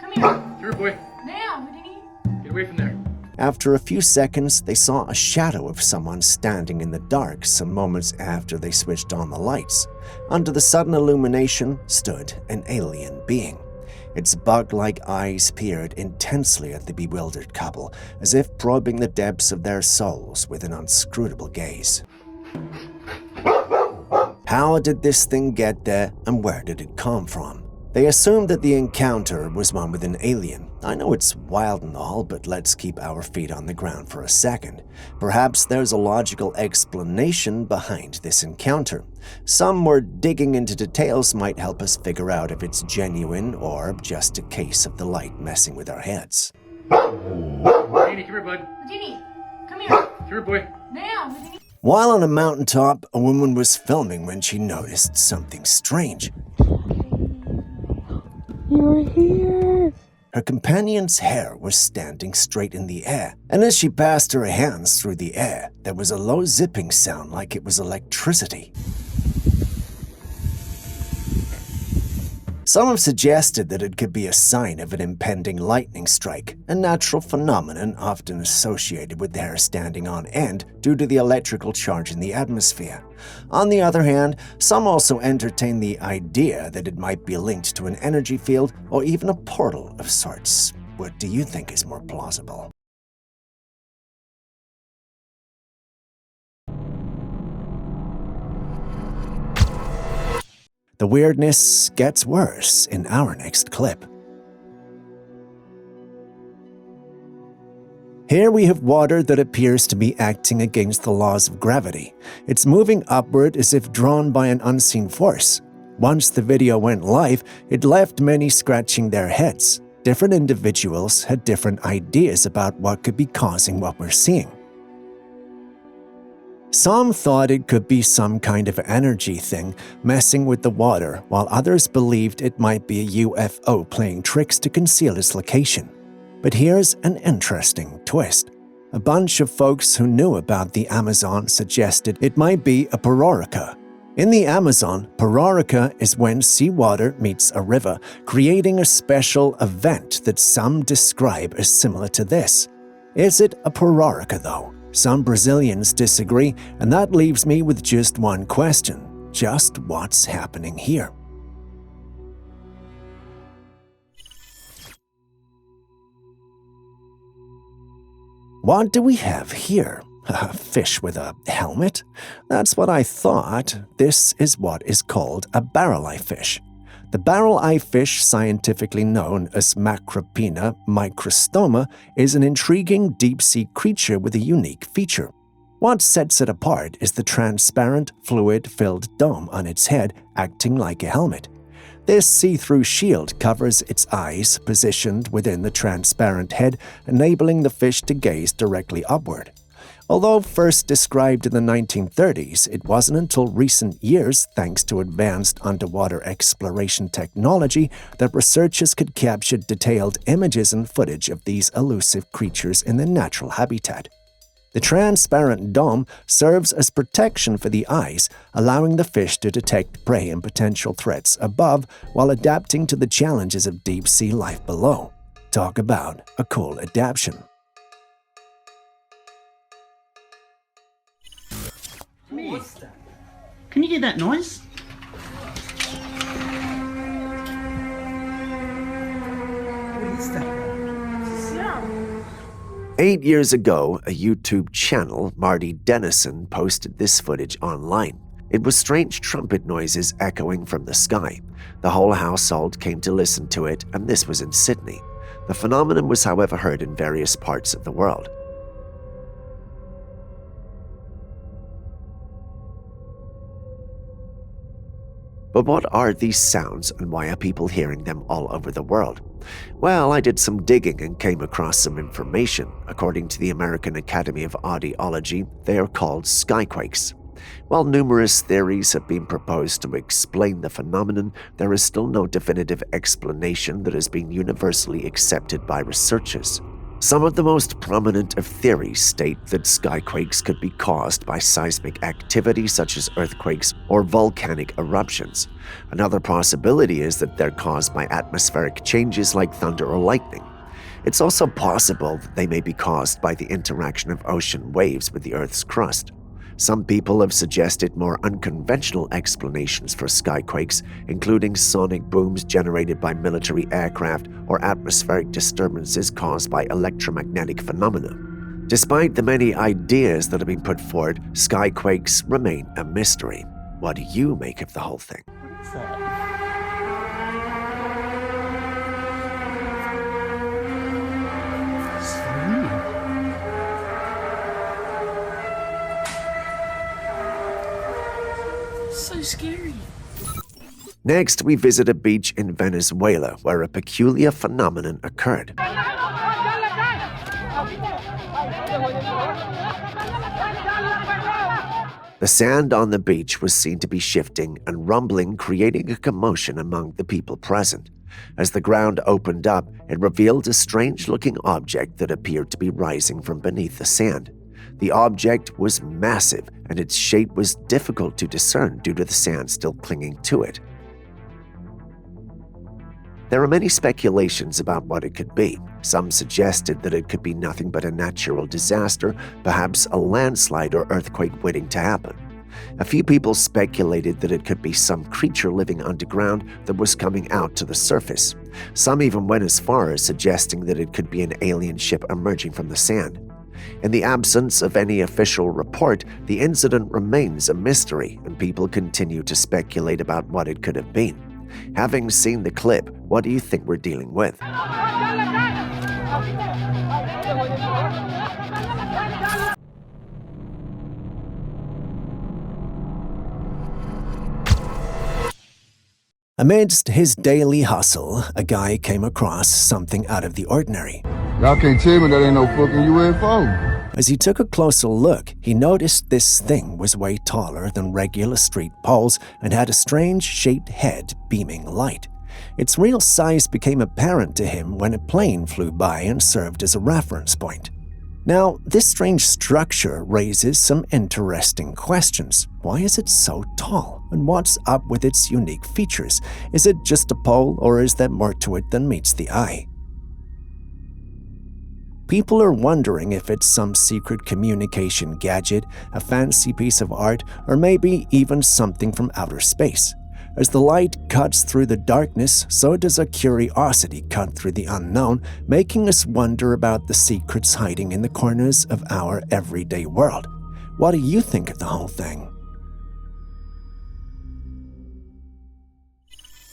come here. Come here, boy. Now, Denny. Get away from there. After a few seconds, they saw a shadow of someone standing in the dark some moments after they switched on the lights. Under the sudden illumination stood an alien being. Its bug-like eyes peered intensely at the bewildered couple, as if probing the depths of their souls with an inscrutable gaze. How did this thing get there, and where did it come from? They assumed that the encounter was one with an alien. I know it's wild and all, but let's keep our feet on the ground for a second. Perhaps there's a logical explanation behind this encounter. Some more digging into details might help us figure out if it's genuine or just a case of the light messing with our heads. Danny, come here, bud. Denny, come here. Come here, boy. Now, Denny. While on a mountaintop, a woman was filming when she noticed something strange. You're here. Her companion's hair was standing straight in the air, and as she passed her hands through the air, there was a low zipping sound like it was electricity. Some have suggested that it could be a sign of an impending lightning strike, a natural phenomenon often associated with the hair standing on end due to the electrical charge in the atmosphere. On the other hand, some also entertain the idea that it might be linked to an energy field or even a portal of sorts. What do you think is more plausible? The weirdness gets worse in our next clip. Here we have water that appears to be acting against the laws of gravity. It's moving upward as if drawn by an unseen force. Once the video went live, it left many scratching their heads. Different individuals had different ideas about what could be causing what we're seeing. Some thought it could be some kind of energy thing messing with the water, while others believed it might be a UFO playing tricks to conceal its location. But here's an interesting twist. A bunch of folks who knew about the Amazon suggested it might be a parorica. In the Amazon, parorica is when seawater meets a river, creating a special event that some describe as similar to this. Is it a parorica, though? Some Brazilians disagree, and that leaves me with just one question. Just what's happening here? What do we have here? A fish with a helmet? That's what I thought. This is what is called a barrel-eye fish. The barrel-eye fish, scientifically known as Macropina microstoma, is an intriguing deep-sea creature with a unique feature. What sets it apart is the transparent, fluid-filled dome on its head acting like a helmet. This see-through shield covers its eyes, positioned within the transparent head, enabling the fish to gaze directly upward. Although first described in the 1930s, it wasn't until recent years, thanks to advanced underwater exploration technology, that researchers could capture detailed images and footage of these elusive creatures in their natural habitat. The transparent dome serves as protection for the eyes, allowing the fish to detect prey and potential threats above while adapting to the challenges of deep-sea life below. Talk about a cool adaptation. What's that? Can you hear that noise? What is that? Sound. 8 years ago, a YouTube channel, Marty Dennison, posted this footage online. It was strange trumpet noises echoing from the sky. The whole household came to listen to it, and this was in Sydney. The phenomenon was, however, heard in various parts of the world. But what are these sounds and why are people hearing them all over the world? Well, I did some digging and came across some information. According to the American Academy of Audiology, they are called skyquakes. While numerous theories have been proposed to explain the phenomenon, there is still no definitive explanation that has been universally accepted by researchers. Some of the most prominent of theories state that skyquakes could be caused by seismic activity such as earthquakes or volcanic eruptions. Another possibility is that they're caused by atmospheric changes like thunder or lightning. It's also possible that they may be caused by the interaction of ocean waves with the Earth's crust. Some people have suggested more unconventional explanations for skyquakes, including sonic booms generated by military aircraft or atmospheric disturbances caused by electromagnetic phenomena. Despite the many ideas that have been put forward, skyquakes remain a mystery. What do you make of the whole thing? What is that? So scary. Next, we visit a beach in Venezuela where a peculiar phenomenon occurred. The sand on the beach was seen to be shifting and rumbling, creating a commotion among the people present. As the ground opened up, it revealed a strange-looking object that appeared to be rising from beneath the sand. The object was massive, and its shape was difficult to discern due to the sand still clinging to it. There are many speculations about what it could be. Some suggested that it could be nothing but a natural disaster, perhaps a landslide or earthquake waiting to happen. A few people speculated that it could be some creature living underground that was coming out to the surface. Some even went as far as suggesting that it could be an alien ship emerging from the sand. In the absence of any official report, the incident remains a mystery, and people continue to speculate about what it could have been. Having seen the clip, what do you think we're dealing with? Amidst his daily hustle, a guy came across something out of the ordinary. Y'all can't tell me that ain't no fucking UFO. As he took a closer look, he noticed this thing was way taller than regular street poles and had a strange shaped head beaming light. Its real size became apparent to him when a plane flew by and served as a reference point. Now, this strange structure raises some interesting questions. Why is it so tall? And what's up with its unique features? Is it just a pole, or is there more to it than meets the eye? People are wondering if it's some secret communication gadget, a fancy piece of art, or maybe even something from outer space. As the light cuts through the darkness, so does a curiosity cut through the unknown, making us wonder about the secrets hiding in the corners of our everyday world. What do you think of the whole thing?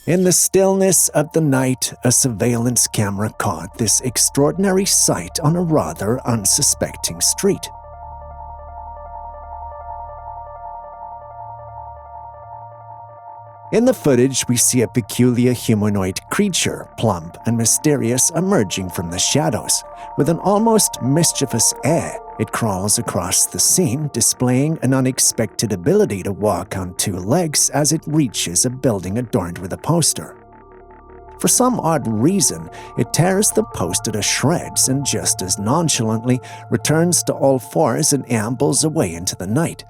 In the stillness of the night, a surveillance camera caught this extraordinary sight on a rather unsuspecting street. In the footage, we see a peculiar humanoid creature, plump and mysterious, emerging from the shadows. With an almost mischievous air, it crawls across the scene, displaying an unexpected ability to walk on two legs as it reaches a building adorned with a poster. For some odd reason, it tears the poster to shreds and just as nonchalantly returns to all fours and ambles away into the night.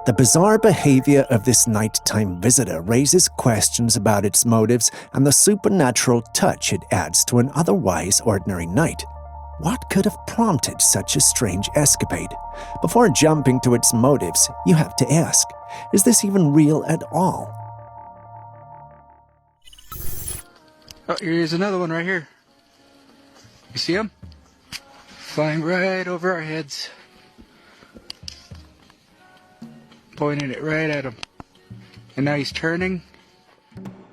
The bizarre behavior of this nighttime visitor raises questions about its motives and the supernatural touch it adds to an otherwise ordinary night. What could have prompted such a strange escapade? Before jumping to its motives, you have to ask, is this even real at all? Oh, here's another one right here. You see him? Flying right over our heads. Pointed it right at him. And now he's turning.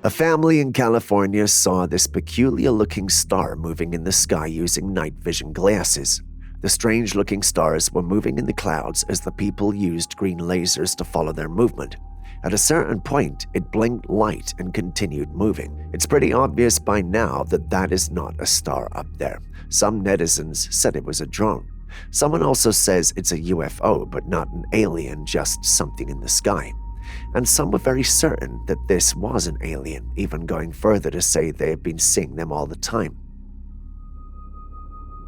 A family in California saw this peculiar-looking star moving in the sky using night vision glasses. The strange-looking stars were moving in the clouds as the people used green lasers to follow their movement. At a certain point, it blinked light and continued moving. It's pretty obvious by now that that is not a star up there. Some netizens said it was a drone. Someone also says it's a UFO, but not an alien, just something in the sky. And some were very certain that this was an alien, even going further to say they have been seeing them all the time.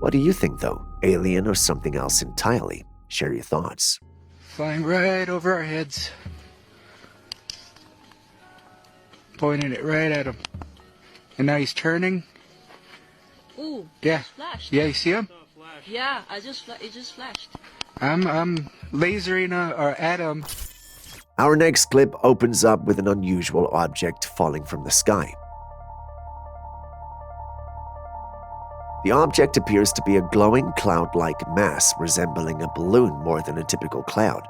What do you think, though? Alien or something else entirely? Share your thoughts. Flying right over our heads. Pointing it right at him. And now he's turning. Ooh, Yeah. flashed. Yeah, you see him? Yeah, it just flashed. I'm lasering at him. Our next clip opens up with an unusual object falling from the sky. The object appears to be a glowing cloud-like mass resembling a balloon more than a typical cloud.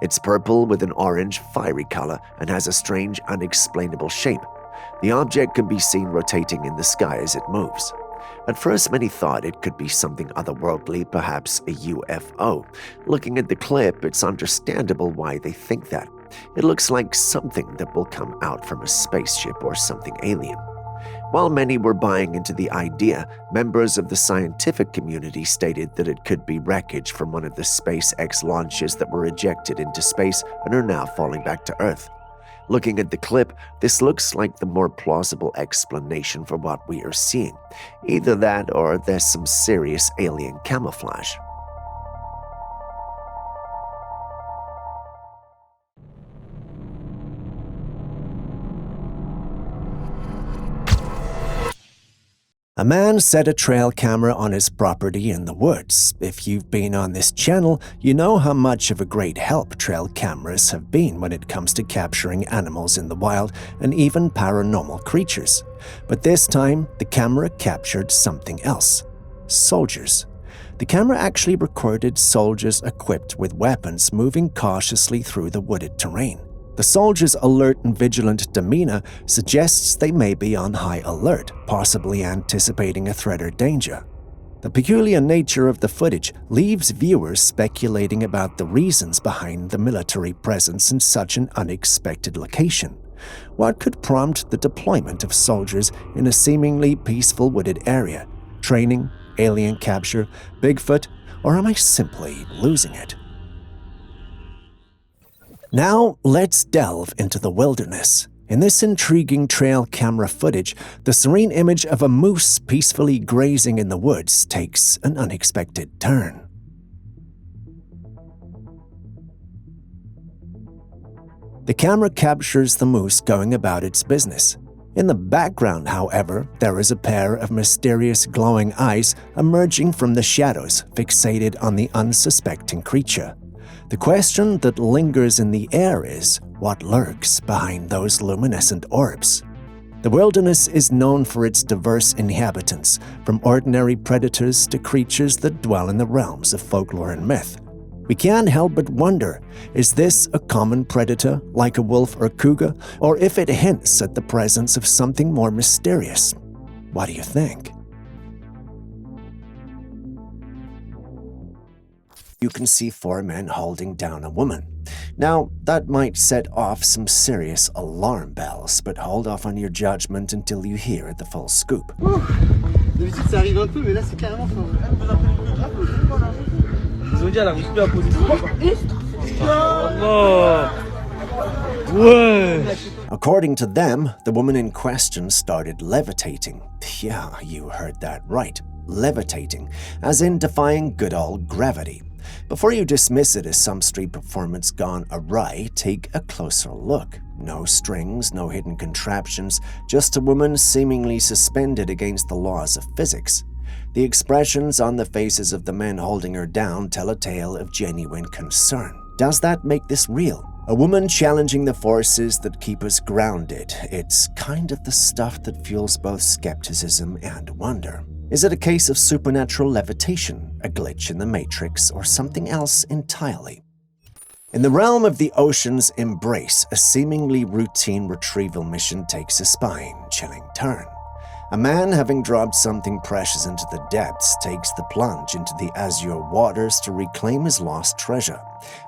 It's purple with an orange, fiery color and has a strange, unexplainable shape. The object can be seen rotating in the sky as it moves. At first, many thought it could be something otherworldly, perhaps a UFO. Looking at the clip, it's understandable why they think that. It looks like something that will come out from a spaceship or something alien. While many were buying into the idea, members of the scientific community stated that it could be wreckage from one of the SpaceX launches that were ejected into space and are now falling back to Earth. Looking at the clip, this looks like the more plausible explanation for what we are seeing. Either that or there's some serious alien camouflage. A man set a trail camera on his property in the woods. If you've been on this channel, you know how much of a great help trail cameras have been when it comes to capturing animals in the wild and even paranormal creatures. But this time, the camera captured something else. Soldiers. The camera actually recorded soldiers equipped with weapons moving cautiously through the wooded terrain. The soldiers' alert and vigilant demeanor suggests they may be on high alert, possibly anticipating a threat or danger. The peculiar nature of the footage leaves viewers speculating about the reasons behind the military presence in such an unexpected location. What could prompt the deployment of soldiers in a seemingly peaceful wooded area? Training, alien capture, Bigfoot, or am I simply losing it? Now, let's delve into the wilderness. In this intriguing trail camera footage, the serene image of a moose peacefully grazing in the woods takes an unexpected turn. The camera captures the moose going about its business. In the background, however, there is a pair of mysterious glowing eyes emerging from the shadows, fixated on the unsuspecting creature. The question that lingers in the air is, what lurks behind those luminescent orbs? The wilderness is known for its diverse inhabitants, from ordinary predators to creatures that dwell in the realms of folklore and myth. We can't help but wonder, is this a common predator like a wolf or cougar, or if it hints at the presence of something more mysterious? What do you think? You can see 4 men holding down a woman. Now, that might set off some serious alarm bells, but hold off on your judgment until you hear the full scoop. D'habitude ça arrive un peu, mais là c'est carrément Ils ont dit elle arrive plus à poser According to them, the woman in question started levitating. Yeah, you heard that right. Levitating, as in defying good old gravity. Before you dismiss it as some street performance gone awry, take a closer look. No strings, no hidden contraptions, just a woman seemingly suspended against the laws of physics. The expressions on the faces of the men holding her down tell a tale of genuine concern. Does that make this real? A woman challenging the forces that keep us grounded. It's kind of the stuff that fuels both skepticism and wonder. Is it a case of supernatural levitation, a glitch in the Matrix, or something else entirely? In the realm of the ocean's embrace, a seemingly routine retrieval mission takes a spine-chilling turn. A man having dropped something precious into the depths takes the plunge into the azure waters to reclaim his lost treasure.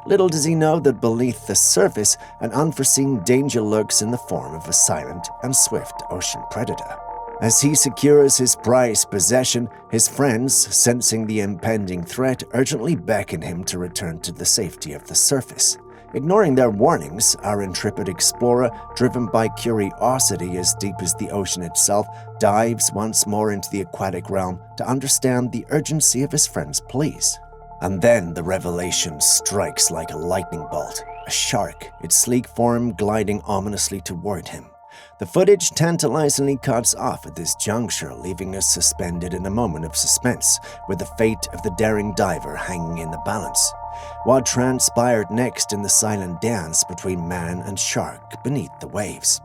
Little does he know that beneath the surface, an unforeseen danger lurks in the form of a silent and swift ocean predator. As he secures his prized possession, his friends, sensing the impending threat, urgently beckon him to return to the safety of the surface. Ignoring their warnings, our intrepid explorer, driven by curiosity as deep as the ocean itself, dives once more into the aquatic realm to understand the urgency of his friend's pleas. And then the revelation strikes like a lightning bolt. A shark, its sleek form gliding ominously toward him. The footage tantalizingly cuts off at this juncture, leaving us suspended in a moment of suspense, with the fate of the daring diver hanging in the balance. What transpired next in the silent dance between man and shark beneath the waves?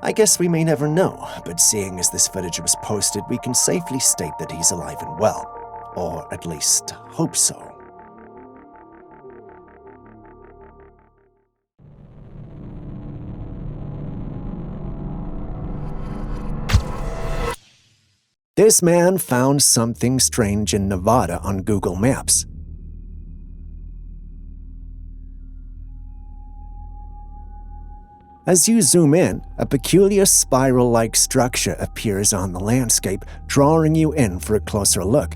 I guess we may never know, but seeing as this footage was posted, we can safely state that he's alive and well. Or at least hope so. This man found something strange in Nevada on Google Maps. As you zoom in, a peculiar spiral-like structure appears on the landscape, drawing you in for a closer look.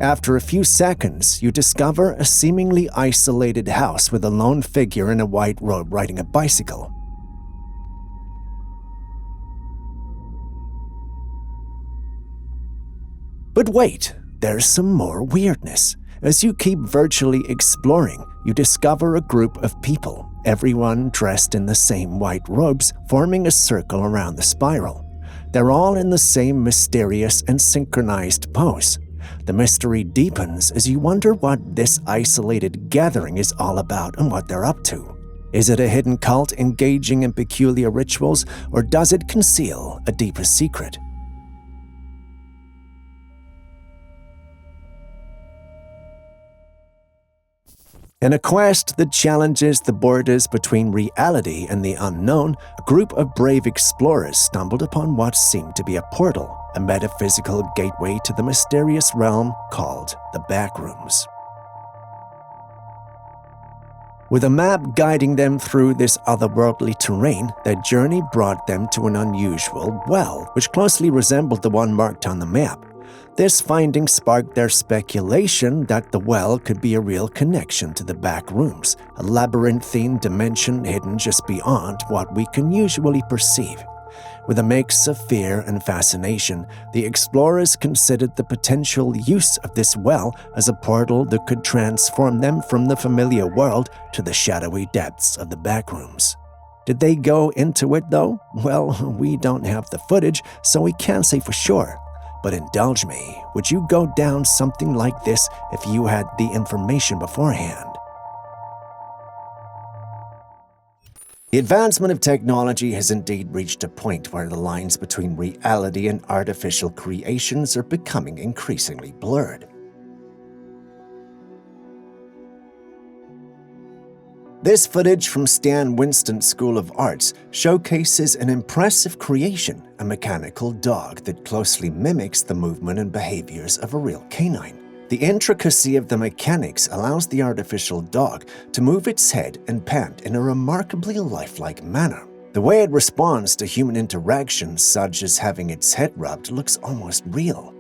After a few seconds, you discover a seemingly isolated house with a lone figure in a white robe riding a bicycle. But wait, there's some more weirdness. As you keep virtually exploring, you discover a group of people, everyone dressed in the same white robes, forming a circle around the spiral. They're all in the same mysterious and synchronized pose. The mystery deepens as you wonder what this isolated gathering is all about and what they're up to. Is it a hidden cult engaging in peculiar rituals, or does it conceal a deeper secret? In a quest that challenges the borders between reality and the unknown, a group of brave explorers stumbled upon what seemed to be a portal, a metaphysical gateway to the mysterious realm called the Backrooms. With a map guiding them through this otherworldly terrain, their journey brought them to an unusual well, which closely resembled the one marked on the map. This finding sparked their speculation that the well could be a real connection to the back rooms, a labyrinthine dimension hidden just beyond what we can usually perceive. With a mix of fear and fascination, the explorers considered the potential use of this well as a portal that could transform them from the familiar world to the shadowy depths of the back rooms. Did they go into it, though? Well, we don't have the footage, so we can't say for sure. But indulge me, would you go down something like this if you had the information beforehand? The advancement of technology has indeed reached a point where the lines between reality and artificial creations are becoming increasingly blurred. This footage from Stan Winston's School of Arts showcases an impressive creation, a mechanical dog that closely mimics the movement and behaviors of a real canine. The intricacy of the mechanics allows the artificial dog to move its head and pant in a remarkably lifelike manner. The way it responds to human interactions, such as having its head rubbed, looks almost real.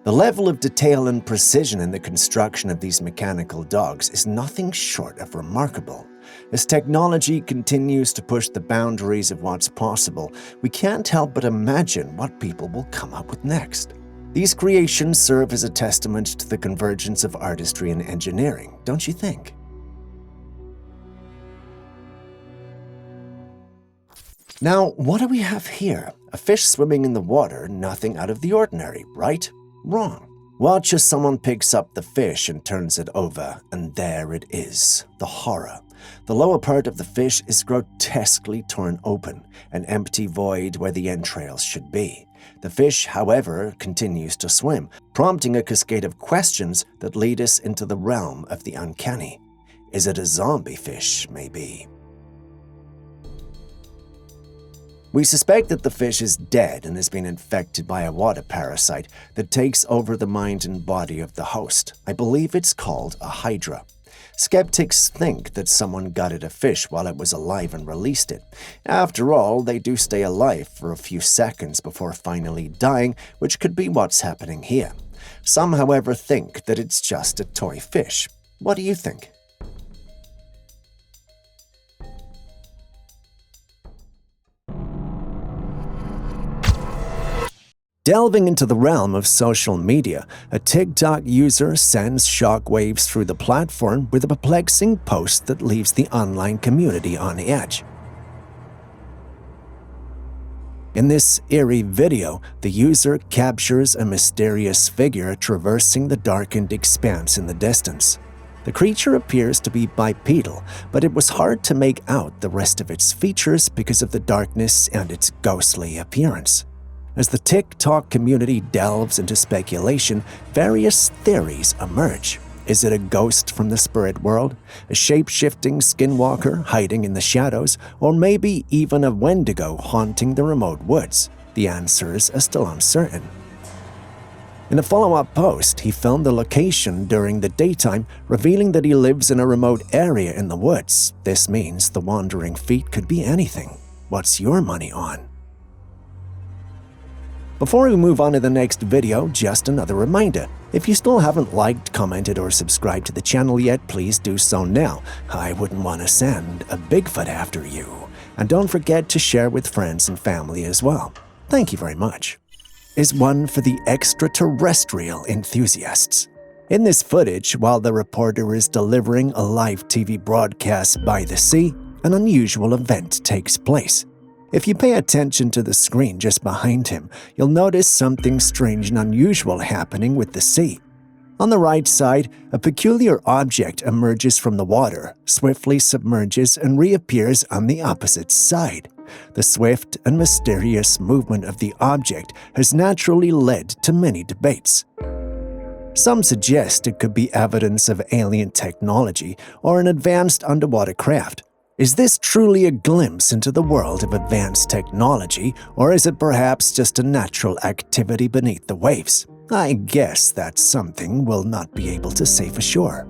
The level of detail and precision in the construction of these mechanical dogs is nothing short of remarkable. As technology continues to push the boundaries of what's possible, we can't help but imagine what people will come up with next. These creations serve as a testament to the convergence of artistry and engineering, don't you think? Now, what do we have here? A fish swimming in the water, nothing out of the ordinary, right? Wrong. Watch as someone picks up the fish and turns it over, and there it is, the horror. The lower part of the fish is grotesquely torn open, an empty void where the entrails should be. The fish, however, continues to swim, prompting a cascade of questions that lead us into the realm of the uncanny. Is it a zombie fish, maybe? We suspect that the fish is dead and has been infected by a water parasite that takes over the mind and body of the host. I believe it's called a hydra. Skeptics think that someone gutted a fish while it was alive and released it. After all, they do stay alive for a few seconds before finally dying, which could be what's happening here. Some, however, think that it's just a toy fish. What do you think? Delving into the realm of social media, a TikTok user sends shockwaves through the platform with a perplexing post that leaves the online community on edge. In this eerie video, the user captures a mysterious figure traversing the darkened expanse in the distance. The creature appears to be bipedal, but it was hard to make out the rest of its features because of the darkness and its ghostly appearance. As the TikTok community delves into speculation, various theories emerge. Is it a ghost from the spirit world, a shape-shifting skinwalker hiding in the shadows, or maybe even a Wendigo haunting the remote woods? The answers are still uncertain. In a follow-up post, he filmed the location during the daytime, revealing that he lives in a remote area in the woods. This means the wandering feet could be anything. What's your money on? Before we move on to the next video, just another reminder. If you still haven't liked, commented, or subscribed to the channel yet, please do so now. I wouldn't want to send a Bigfoot after you. And don't forget to share with friends and family as well. Thank you very much. Is one for the extraterrestrial enthusiasts. In this footage, while the reporter is delivering a live TV broadcast by the sea, an unusual event takes place. If you pay attention to the screen just behind him, you'll notice something strange and unusual happening with the sea. On the right side, a peculiar object emerges from the water, swiftly submerges, and reappears on the opposite side. The swift and mysterious movement of the object has naturally led to many debates. Some suggest it could be evidence of alien technology or an advanced underwater craft. Is this truly a glimpse into the world of advanced technology, or is it perhaps just a natural activity beneath the waves? I guess that's something we'll not be able to say for sure.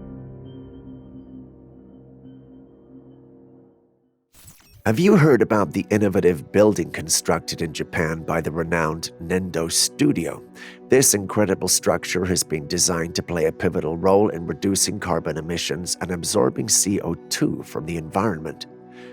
Have you heard about the innovative building constructed in Japan by the renowned Nendo Studio? This incredible structure has been designed to play a pivotal role in reducing carbon emissions and absorbing CO2 from the environment.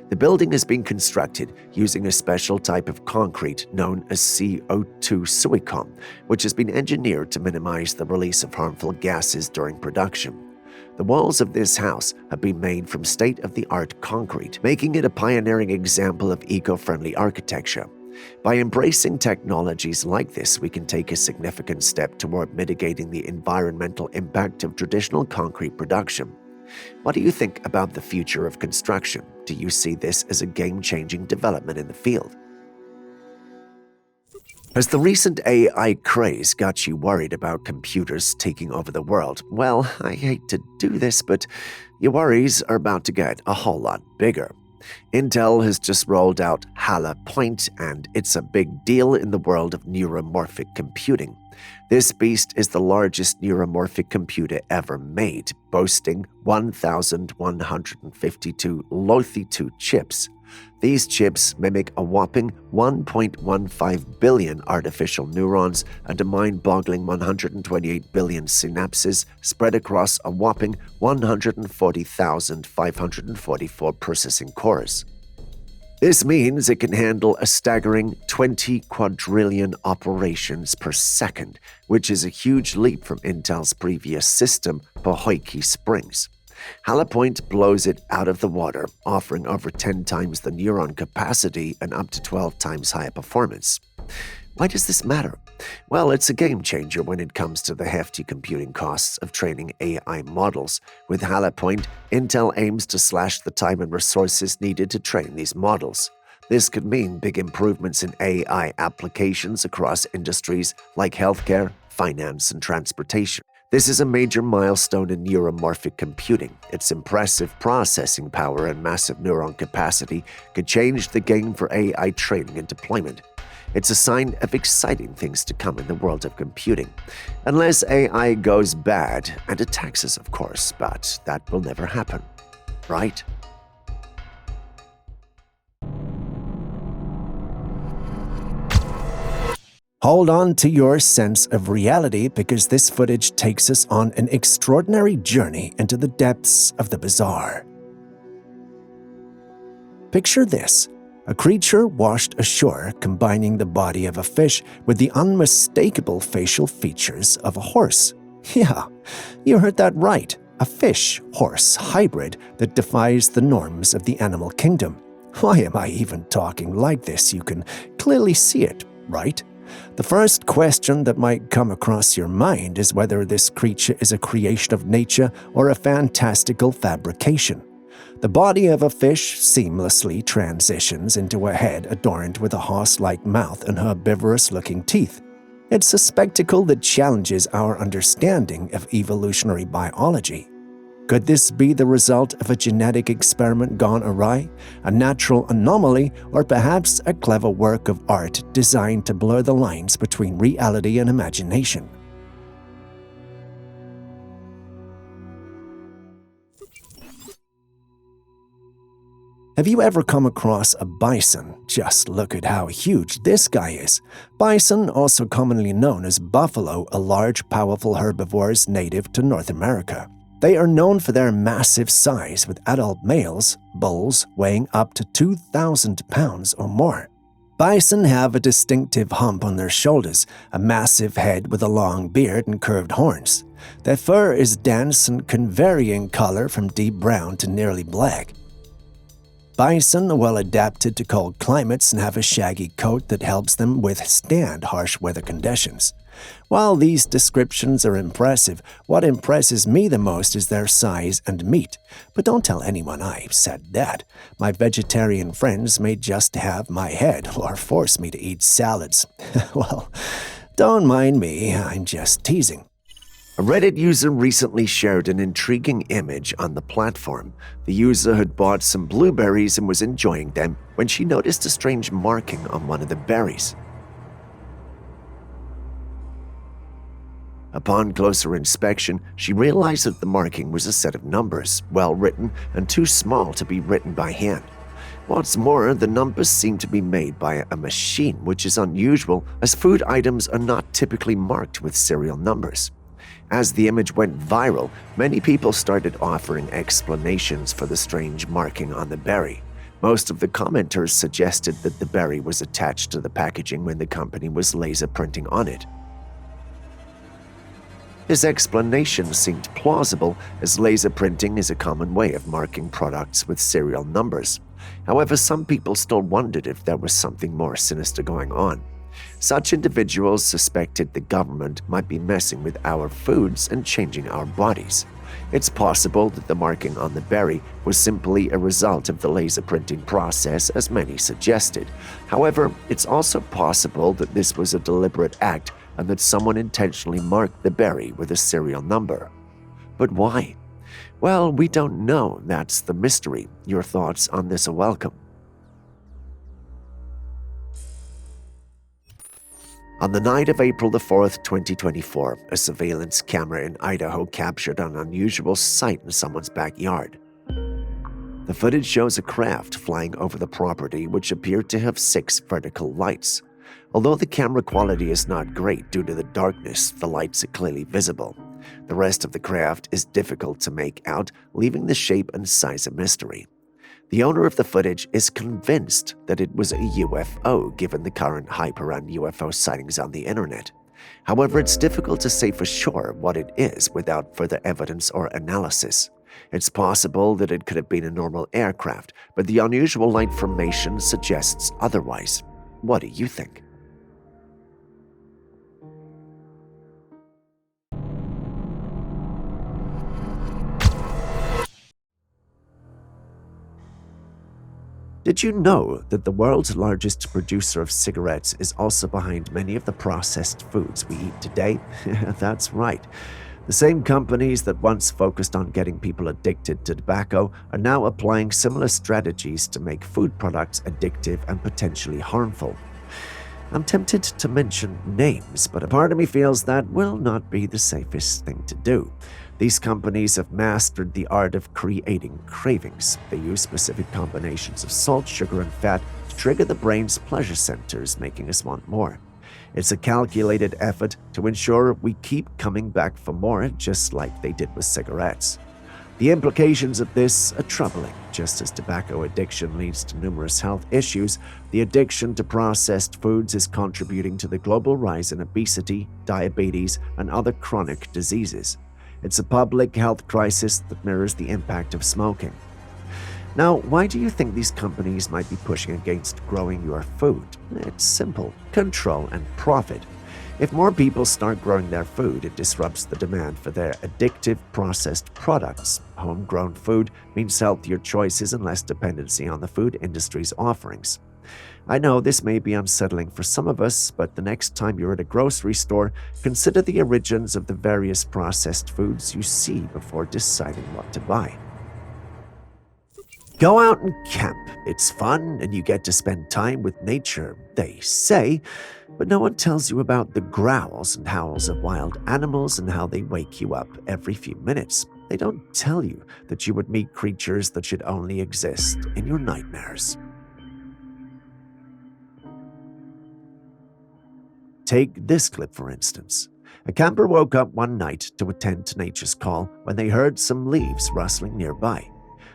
The building has been constructed using a special type of concrete known as CO2 silicon, which has been engineered to minimize the release of harmful gases during production. The walls of this house have been made from state-of-the-art concrete, making it a pioneering example of eco-friendly architecture. By embracing technologies like this, we can take a significant step toward mitigating the environmental impact of traditional concrete production. What do you think about the future of construction? Do you see this as a game-changing development in the field? Has the recent AI craze got you worried about computers taking over the world? Well, I hate to do this, but your worries are about to get a whole lot bigger. Intel has just rolled out Hala Point, and it's a big deal in the world of neuromorphic computing. This beast is the largest neuromorphic computer ever made, boasting 1,152 Lothi-2 chips. These chips mimic a whopping 1.15 billion artificial neurons and a mind-boggling 128 billion synapses spread across a whopping 140,544 processing cores. This means it can handle a staggering 20 quadrillion operations per second, which is a huge leap from Intel's previous system, Pahokee Springs. Hala Point blows it out of the water, offering over 10 times the neuron capacity and up to 12 times higher performance. Why does this matter? Well, it's a game changer when it comes to the hefty computing costs of training AI models. With Hala Point, Intel aims to slash the time and resources needed to train these models. This could mean big improvements in AI applications across industries like healthcare, finance, and transportation. This is a major milestone in neuromorphic computing. Its impressive processing power and massive neuron capacity could change the game for AI training and deployment. It's a sign of exciting things to come in the world of computing. Unless AI goes bad and attacks us, of course, but that will never happen, right? Hold on to your sense of reality because this footage takes us on an extraordinary journey into the depths of the bizarre. Picture this. A creature washed ashore combining the body of a fish with the unmistakable facial features of a horse. Yeah, you heard that right. A fish-horse hybrid that defies the norms of the animal kingdom. Why am I even talking like this? You can clearly see it, right? The first question that might come across your mind is whether this creature is a creation of nature or a fantastical fabrication. The body of a fish seamlessly transitions into a head adorned with a horse-like mouth and herbivorous-looking teeth. It's a spectacle that challenges our understanding of evolutionary biology. Could this be the result of a genetic experiment gone awry, a natural anomaly, or perhaps a clever work of art designed to blur the lines between reality and imagination? Have you ever come across a bison? Just look at how huge this guy is. Bison, also commonly known as buffalo, are large, powerful herbivores native to North America. They are known for their massive size, with adult males, bulls, weighing up to 2,000 pounds or more. Bison have a distinctive hump on their shoulders, a massive head with a long beard and curved horns. Their fur is dense and can vary in color from deep brown to nearly black. Bison are well adapted to cold climates and have a shaggy coat that helps them withstand harsh weather conditions. While these descriptions are impressive, what impresses me the most is their size and meat. But don't tell anyone I said that. My vegetarian friends may just have my head or force me to eat salads. Well, don't mind me, I'm just teasing. A Reddit user recently shared an intriguing image on the platform. The user had bought some blueberries and was enjoying them when she noticed a strange marking on one of the berries. Upon closer inspection, she realized that the marking was a set of numbers, well written and too small to be written by hand. What's more, the numbers seem to be made by a machine, which is unusual as food items are not typically marked with serial numbers. As the image went viral, many people started offering explanations for the strange marking on the berry. Most of the commenters suggested that the berry was attached to the packaging when the company was laser printing on it. His explanation seemed plausible, as laser printing is a common way of marking products with serial numbers. However, some people still wondered if there was something more sinister going on. Such individuals suspected the government might be messing with our foods and changing our bodies. It's possible that the marking on the berry was simply a result of the laser printing process, as many suggested. However, it's also possible that this was a deliberate act and that someone intentionally marked the berry with a serial number. But why? Well, we don't know. That's the mystery. Your thoughts on this are welcome. On the night of April the 4th, 2024, a surveillance camera in Idaho captured an unusual sight in someone's backyard. The footage shows a craft flying over the property which appeared to have 6 vertical lights. Although the camera quality is not great due to the darkness, the lights are clearly visible. The rest of the craft is difficult to make out, leaving the shape and size a mystery. The owner of the footage is convinced that it was a UFO, given the current hype around UFO sightings on the internet. However, it's difficult to say for sure what it is without further evidence or analysis. It's possible that it could have been a normal aircraft, but the unusual light formation suggests otherwise. What do you think? Did you know that the world's largest producer of cigarettes is also behind many of the processed foods we eat today? That's right. The same companies that once focused on getting people addicted to tobacco are now applying similar strategies to make food products addictive and potentially harmful. I'm tempted to mention names, but a part of me feels that will not be the safest thing to do. These companies have mastered the art of creating cravings. They use specific combinations of salt, sugar, and fat to trigger the brain's pleasure centers, making us want more. It's a calculated effort to ensure we keep coming back for more, just like they did with cigarettes. The implications of this are troubling. Just as tobacco addiction leads to numerous health issues, the addiction to processed foods is contributing to the global rise in obesity, diabetes, and other chronic diseases. It's a public health crisis that mirrors the impact of smoking. Now, why do you think these companies might be pushing against growing your food? It's simple: control and profit. If more people start growing their food, it disrupts the demand for their addictive processed products. Homegrown food means healthier choices and less dependency on the food industry's offerings. I know this may be unsettling for some of us, but the next time you're at a grocery store, consider the origins of the various processed foods you see before deciding what to buy. Go out and camp. It's fun and you get to spend time with nature, they say, but no one tells you about the growls and howls of wild animals and how they wake you up every few minutes. They don't tell you that you would meet creatures that should only exist in your nightmares. Take this clip, for instance. A camper woke up one night to attend to nature's call when they heard some leaves rustling nearby.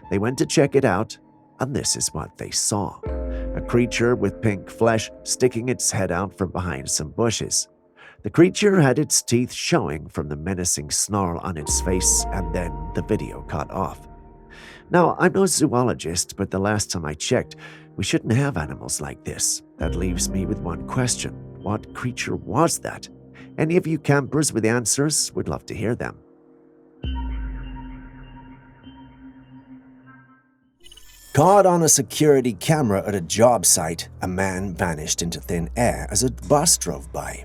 They went to check it out, and this is what they saw. A creature with pink flesh sticking its head out from behind some bushes. The creature had its teeth showing from the menacing snarl on its face, and then the video cut off. Now, I'm no zoologist, but the last time I checked, we shouldn't have animals like this. That leaves me with one question. What creature was that? Any of you campers with answers would love to hear them. Caught on a security camera at a job site, a man vanished into thin air as a bus drove by.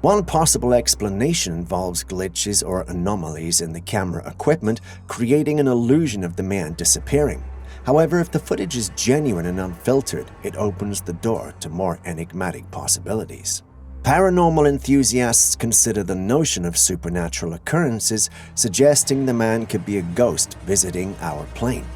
One possible explanation involves glitches or anomalies in the camera equipment, creating an illusion of the man disappearing. However, if the footage is genuine and unfiltered, it opens the door to more enigmatic possibilities. Paranormal enthusiasts consider the notion of supernatural occurrences, suggesting the man could be a ghost visiting our plane.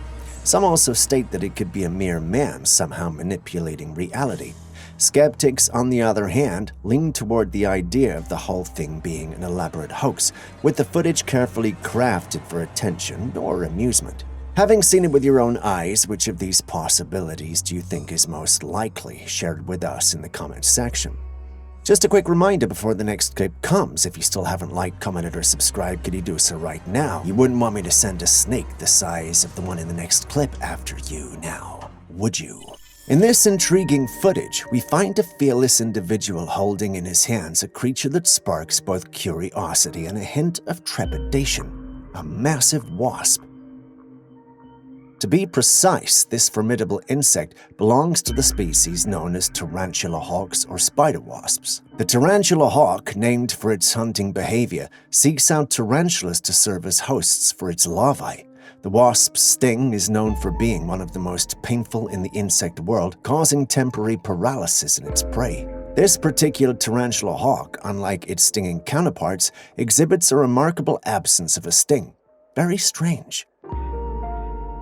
Some also state that it could be a mere man somehow manipulating reality. Skeptics, on the other hand, lean toward the idea of the whole thing being an elaborate hoax, with the footage carefully crafted for attention or amusement. Having seen it with your own eyes, which of these possibilities do you think is most likely? Share it with us in the comments section. Just a quick reminder before the next clip comes, if you still haven't liked, commented, or subscribed, could you do so right now? You wouldn't want me to send a snake the size of the one in the next clip after you now, would you? In this intriguing footage, we find a fearless individual holding in his hands a creature that sparks both curiosity and a hint of trepidation, a massive wasp. To be precise, this formidable insect belongs to the species known as tarantula hawks or spider wasps. The tarantula hawk, named for its hunting behavior, seeks out tarantulas to serve as hosts for its larvae. The wasp's sting is known for being one of the most painful in the insect world, causing temporary paralysis in its prey. This particular tarantula hawk, unlike its stinging counterparts, exhibits a remarkable absence of a sting. Very strange.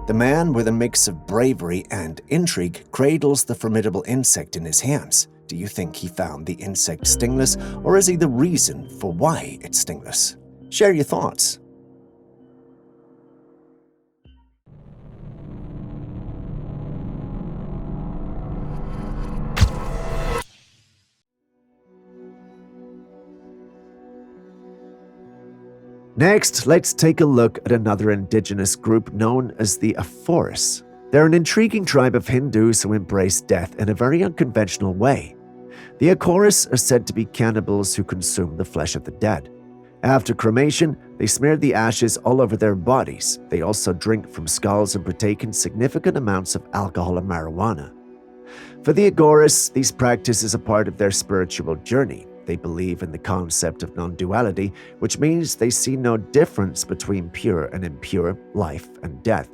The man, with a mix of bravery and intrigue, cradles the formidable insect in his hands. Do you think he found the insect stingless, or is he the reason for why it's stingless? Share your thoughts. Next, let's take a look at another indigenous group known as the Aforis. They're an intriguing tribe of Hindus who embrace death in a very unconventional way. The Aforis are said to be cannibals who consume the flesh of the dead. After cremation, they smear the ashes all over their bodies. They also drink from skulls and partake in significant amounts of alcohol and marijuana. For the Agoras, these practices are part of their spiritual journey. They believe in the concept of non-duality, which means they see no difference between pure and impure, life and death.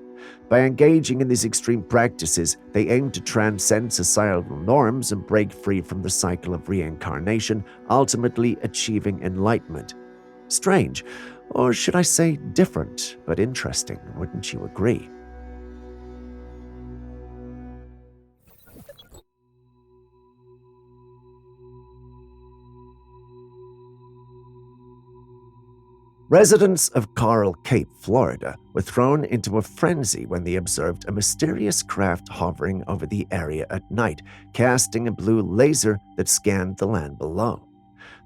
By engaging in these extreme practices, they aim to transcend societal norms and break free from the cycle of reincarnation, ultimately achieving enlightenment. Strange, or should I say different, but interesting, wouldn't you agree? Residents of Coral Cape, Florida, were thrown into a frenzy when they observed a mysterious craft hovering over the area at night, casting a blue laser that scanned the land below.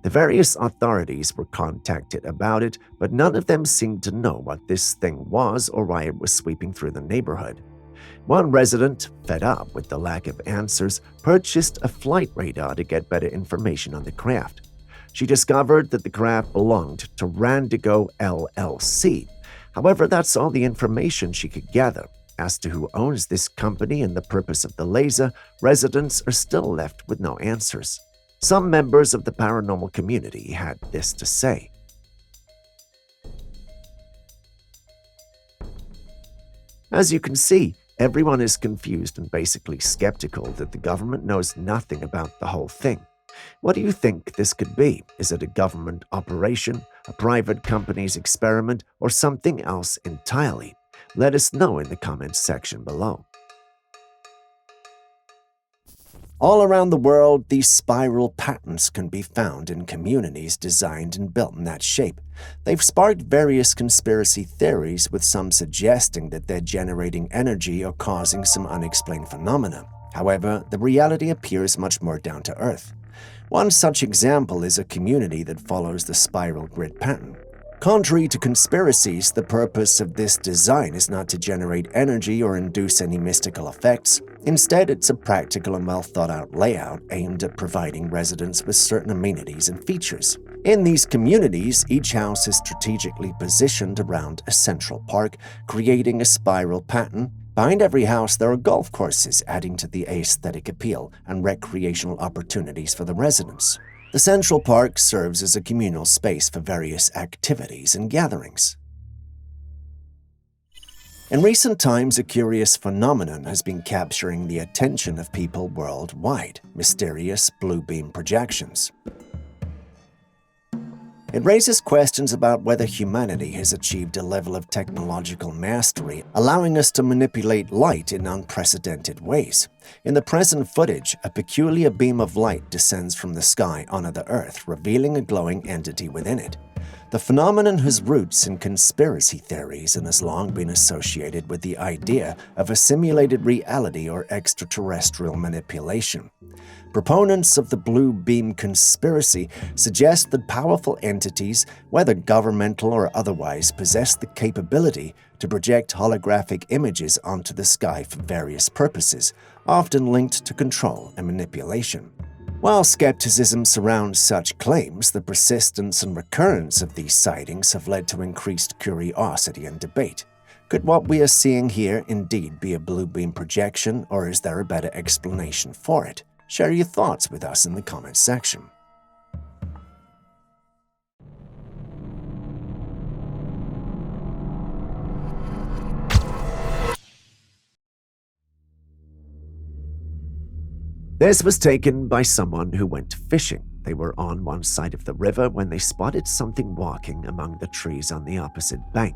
The various authorities were contacted about it, but none of them seemed to know what this thing was or why it was sweeping through the neighborhood. One resident, fed up with the lack of answers, purchased a flight radar to get better information on the craft. She discovered that the craft belonged to Randigo LLC. However, that's all the information she could gather. As to who owns this company and the purpose of the laser, residents are still left with no answers. Some members of the paranormal community had this to say. As you can see, everyone is confused and basically skeptical that the government knows nothing about the whole thing. What do you think this could be? Is it a government operation, a private company's experiment, or something else entirely? Let us know in the comments section below. All around the world, these spiral patterns can be found in communities designed and built in that shape. They've sparked various conspiracy theories, with some suggesting that they're generating energy or causing some unexplained phenomena. However, the reality appears much more down to earth. One such example is a community that follows the spiral grid pattern. Contrary to conspiracies, the purpose of this design is not to generate energy or induce any mystical effects. Instead, it's a practical and well-thought-out layout aimed at providing residents with certain amenities and features. In these communities, each house is strategically positioned around a central park, creating a spiral pattern. Behind every house, there are golf courses, adding to the aesthetic appeal and recreational opportunities for the residents. The Central Park serves as a communal space for various activities and gatherings. In recent times, a curious phenomenon has been capturing the attention of people worldwide: mysterious blue beam projections. It raises questions about whether humanity has achieved a level of technological mastery, allowing us to manipulate light in unprecedented ways. In the present footage, a peculiar beam of light descends from the sky onto the Earth, revealing a glowing entity within it. The phenomenon has roots in conspiracy theories and has long been associated with the idea of a simulated reality or extraterrestrial manipulation. Proponents of the blue beam conspiracy suggest that powerful entities, whether governmental or otherwise, possess the capability to project holographic images onto the sky for various purposes, often linked to control and manipulation. While skepticism surrounds such claims, the persistence and recurrence of these sightings have led to increased curiosity and debate. Could what we are seeing here indeed be a blue beam projection, or is there a better explanation for it? Share your thoughts with us in the comments section. This was taken by someone who went fishing. They were on one side of the river when they spotted something walking among the trees on the opposite bank.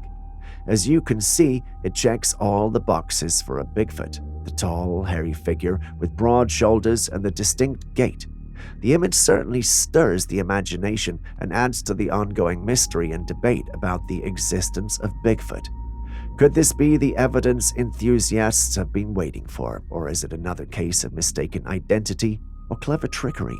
As you can see, it checks all the boxes for a Bigfoot: the tall, hairy figure with broad shoulders and the distinct gait. The image certainly stirs the imagination and adds to the ongoing mystery and debate about the existence of Bigfoot. Could this be the evidence enthusiasts have been waiting for, or is it another case of mistaken identity or clever trickery?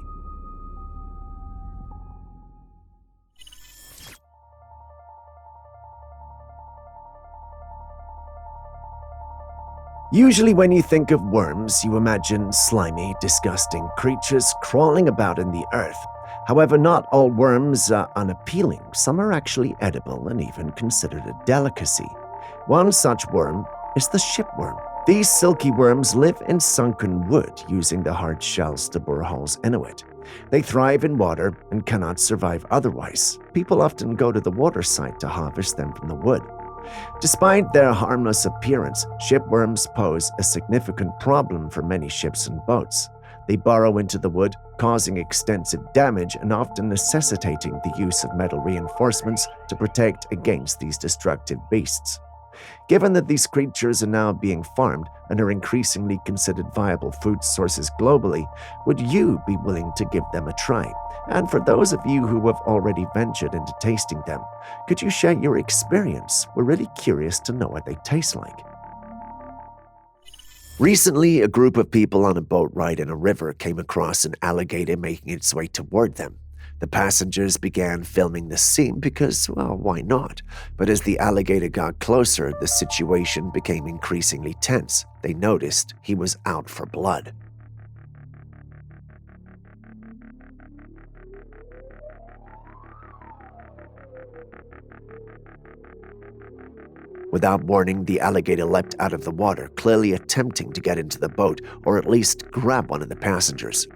Usually when you think of worms, you imagine slimy, disgusting creatures crawling about in the earth. However, not all worms are unappealing. Some are actually edible and even considered a delicacy. One such worm is the shipworm, These silky worms live in sunken wood using the hard shells to bore holes into it. They thrive in water and cannot survive otherwise. People often go to the waterside to harvest them from the wood. Despite their harmless appearance, shipworms pose a significant problem for many ships and boats. They burrow into the wood, causing extensive damage and often necessitating the use of metal reinforcements to protect against these destructive beasts. Given that these creatures are now being farmed and are increasingly considered viable food sources globally, would you be willing to give them a try? And for those of you who have already ventured into tasting them, could you share your experience? We're really curious to know what they taste like. Recently, a group of people on a boat ride in a river came across an alligator making its way toward them. The passengers began filming the scene because, well, why not? But as the alligator got closer, the situation became increasingly tense. They noticed he was out for blood. Without warning, the alligator leapt out of the water, clearly attempting to get into the boat or at least grab one of the passengers.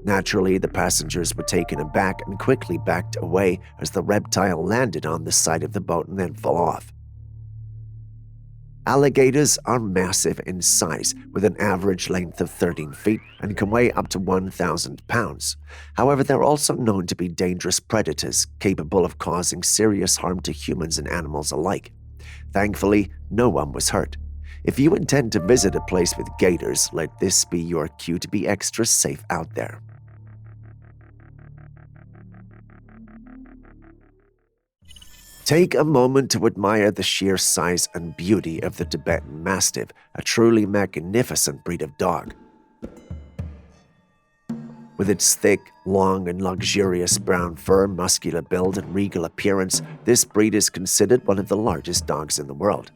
Naturally, the passengers were taken aback and quickly backed away as the reptile landed on the side of the boat and then fell off. Alligators are massive in size, with an average length of 13 feet and can weigh up to 1,000 pounds. However, they're also known to be dangerous predators, capable of causing serious harm to humans and animals alike. Thankfully, no one was hurt. If you intend to visit a place with gators, let this be your cue to be extra safe out there. Take a moment to admire the sheer size and beauty of the Tibetan Mastiff, a truly magnificent breed of dog. With its thick, long, and luxurious brown fur, muscular build, and regal appearance, this breed is considered one of the largest dogs in the world.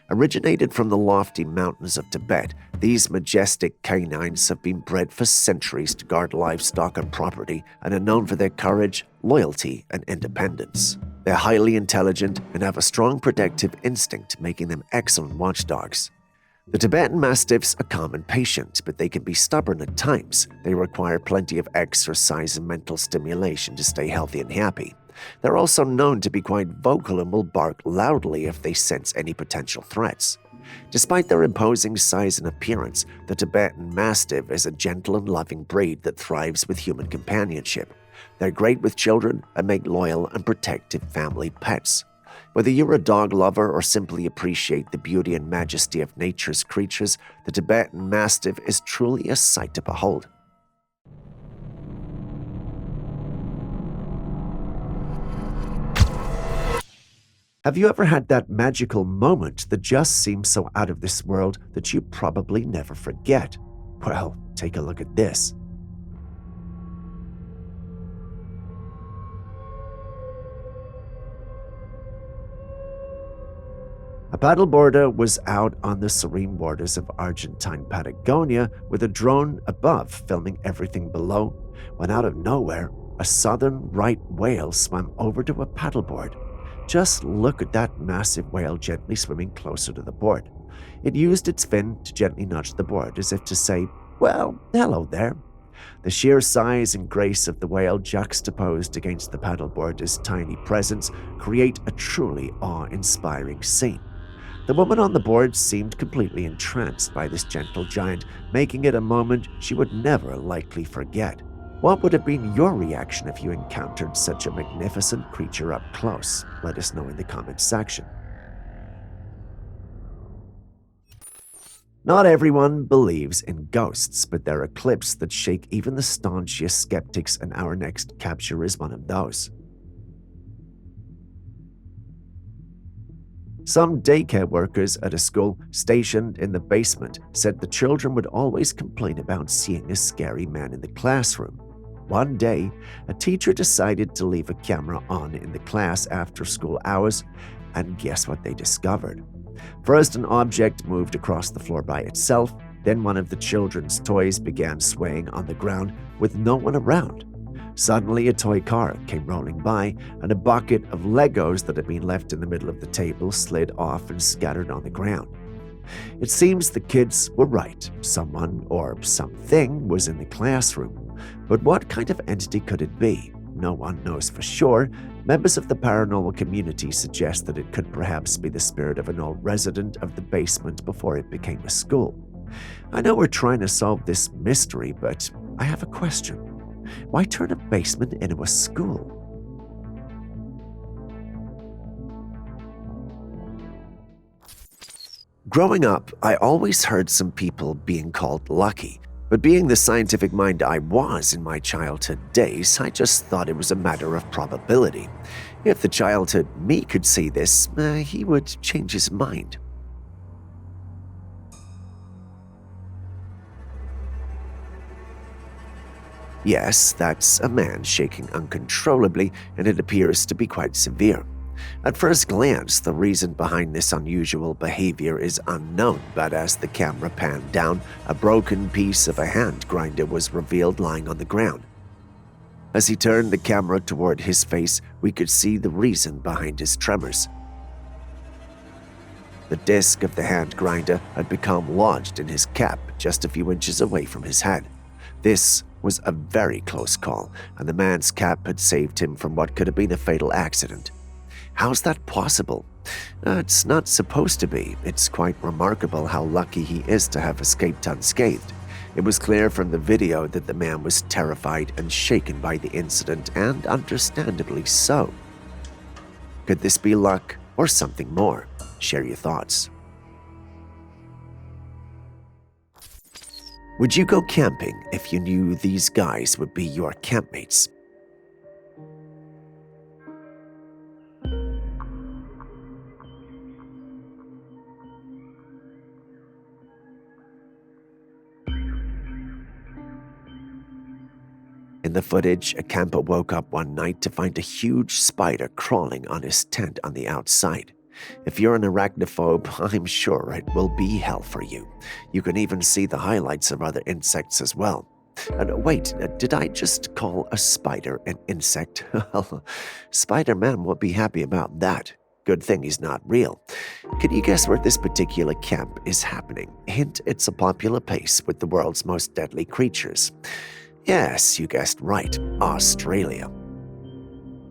Originated from the lofty mountains of Tibet, these majestic canines have been bred for centuries to guard livestock and property and are known for their courage, loyalty, and independence. They're highly intelligent and have a strong protective instinct, making them excellent watchdogs. The Tibetan Mastiffs are calm and patient, but they can be stubborn at times. They require plenty of exercise and mental stimulation to stay healthy and happy. They're also known to be quite vocal and will bark loudly if they sense any potential threats. Despite their imposing size and appearance, the Tibetan Mastiff is a gentle and loving breed that thrives with human companionship. They're great with children and make loyal and protective family pets. Whether you're a dog lover or simply appreciate the beauty and majesty of nature's creatures, the Tibetan Mastiff is truly a sight to behold. Have you ever had that magical moment that just seems so out of this world that you probably never forget? Well, take a look at this. A paddleboarder was out on the serene waters of Argentine Patagonia with a drone above filming everything below, when out of nowhere, a southern right whale swam over to a paddleboard. Just look at that massive whale gently swimming closer to the board. It used its fin to gently nudge the board as if to say, "Well, hello there." The sheer size and grace of the whale juxtaposed against the paddleboarder's tiny presence create a truly awe-inspiring scene. The woman on the board seemed completely entranced by this gentle giant, making it a moment she would never likely forget. What would have been your reaction if you encountered such a magnificent creature up close? Let us know in the comments section. Not everyone believes in ghosts, but there are clips that shake even the staunchest skeptics, and our next capture is one of those. Some daycare workers at a school stationed in the basement said the children would always complain about seeing a scary man in the classroom. One day, a teacher decided to leave a camera on in the class after school hours, and guess what they discovered? First, an object moved across the floor by itself, then one of the children's toys began swaying on the ground with no one around. Suddenly, a toy car came rolling by, and a bucket of Legos that had been left in the middle of the table slid off and scattered on the ground. It seems the kids were right. Someone or something was in the classroom. But what kind of entity could it be? No one knows for sure. Members of the paranormal community suggest that it could perhaps be the spirit of an old resident of the basement before it became a school. I know we're trying to solve this mystery, but I have a question. Why turn a basement into a school? Growing up, I always heard some people being called lucky. But being the scientific mind I was in my childhood days, I just thought it was a matter of probability. If the childhood me could see this, he would change his mind. Yes, that's a man shaking uncontrollably, and it appears to be quite severe. At first glance, the reason behind this unusual behavior is unknown, but as the camera panned down, a broken piece of a hand grinder was revealed lying on the ground. As he turned the camera toward his face, we could see the reason behind his tremors. The disc of the hand grinder had become lodged in his cap just a few inches away from his head. This was a very close call, and the man's cap had saved him from what could have been a fatal accident. How's that possible? It's not supposed to be. It's quite remarkable how lucky he is to have escaped unscathed. It was clear from the video that the man was terrified and shaken by the incident, and understandably so. Could this be luck or something more? Share your thoughts. Would you go camping if you knew these guys would be your campmates? In the footage, a camper woke up one night to find a huge spider crawling on his tent on the outside. If you're an arachnophobe, I'm sure it will be hell for you. You can even see the highlights of other insects as well. Wait, did I just call a spider an insect? Spider-Man will be happy about that. Good thing he's not real. Can you guess where this particular camp is happening? Hint, it's a popular place with the world's most deadly creatures. Yes, you guessed right, Australia.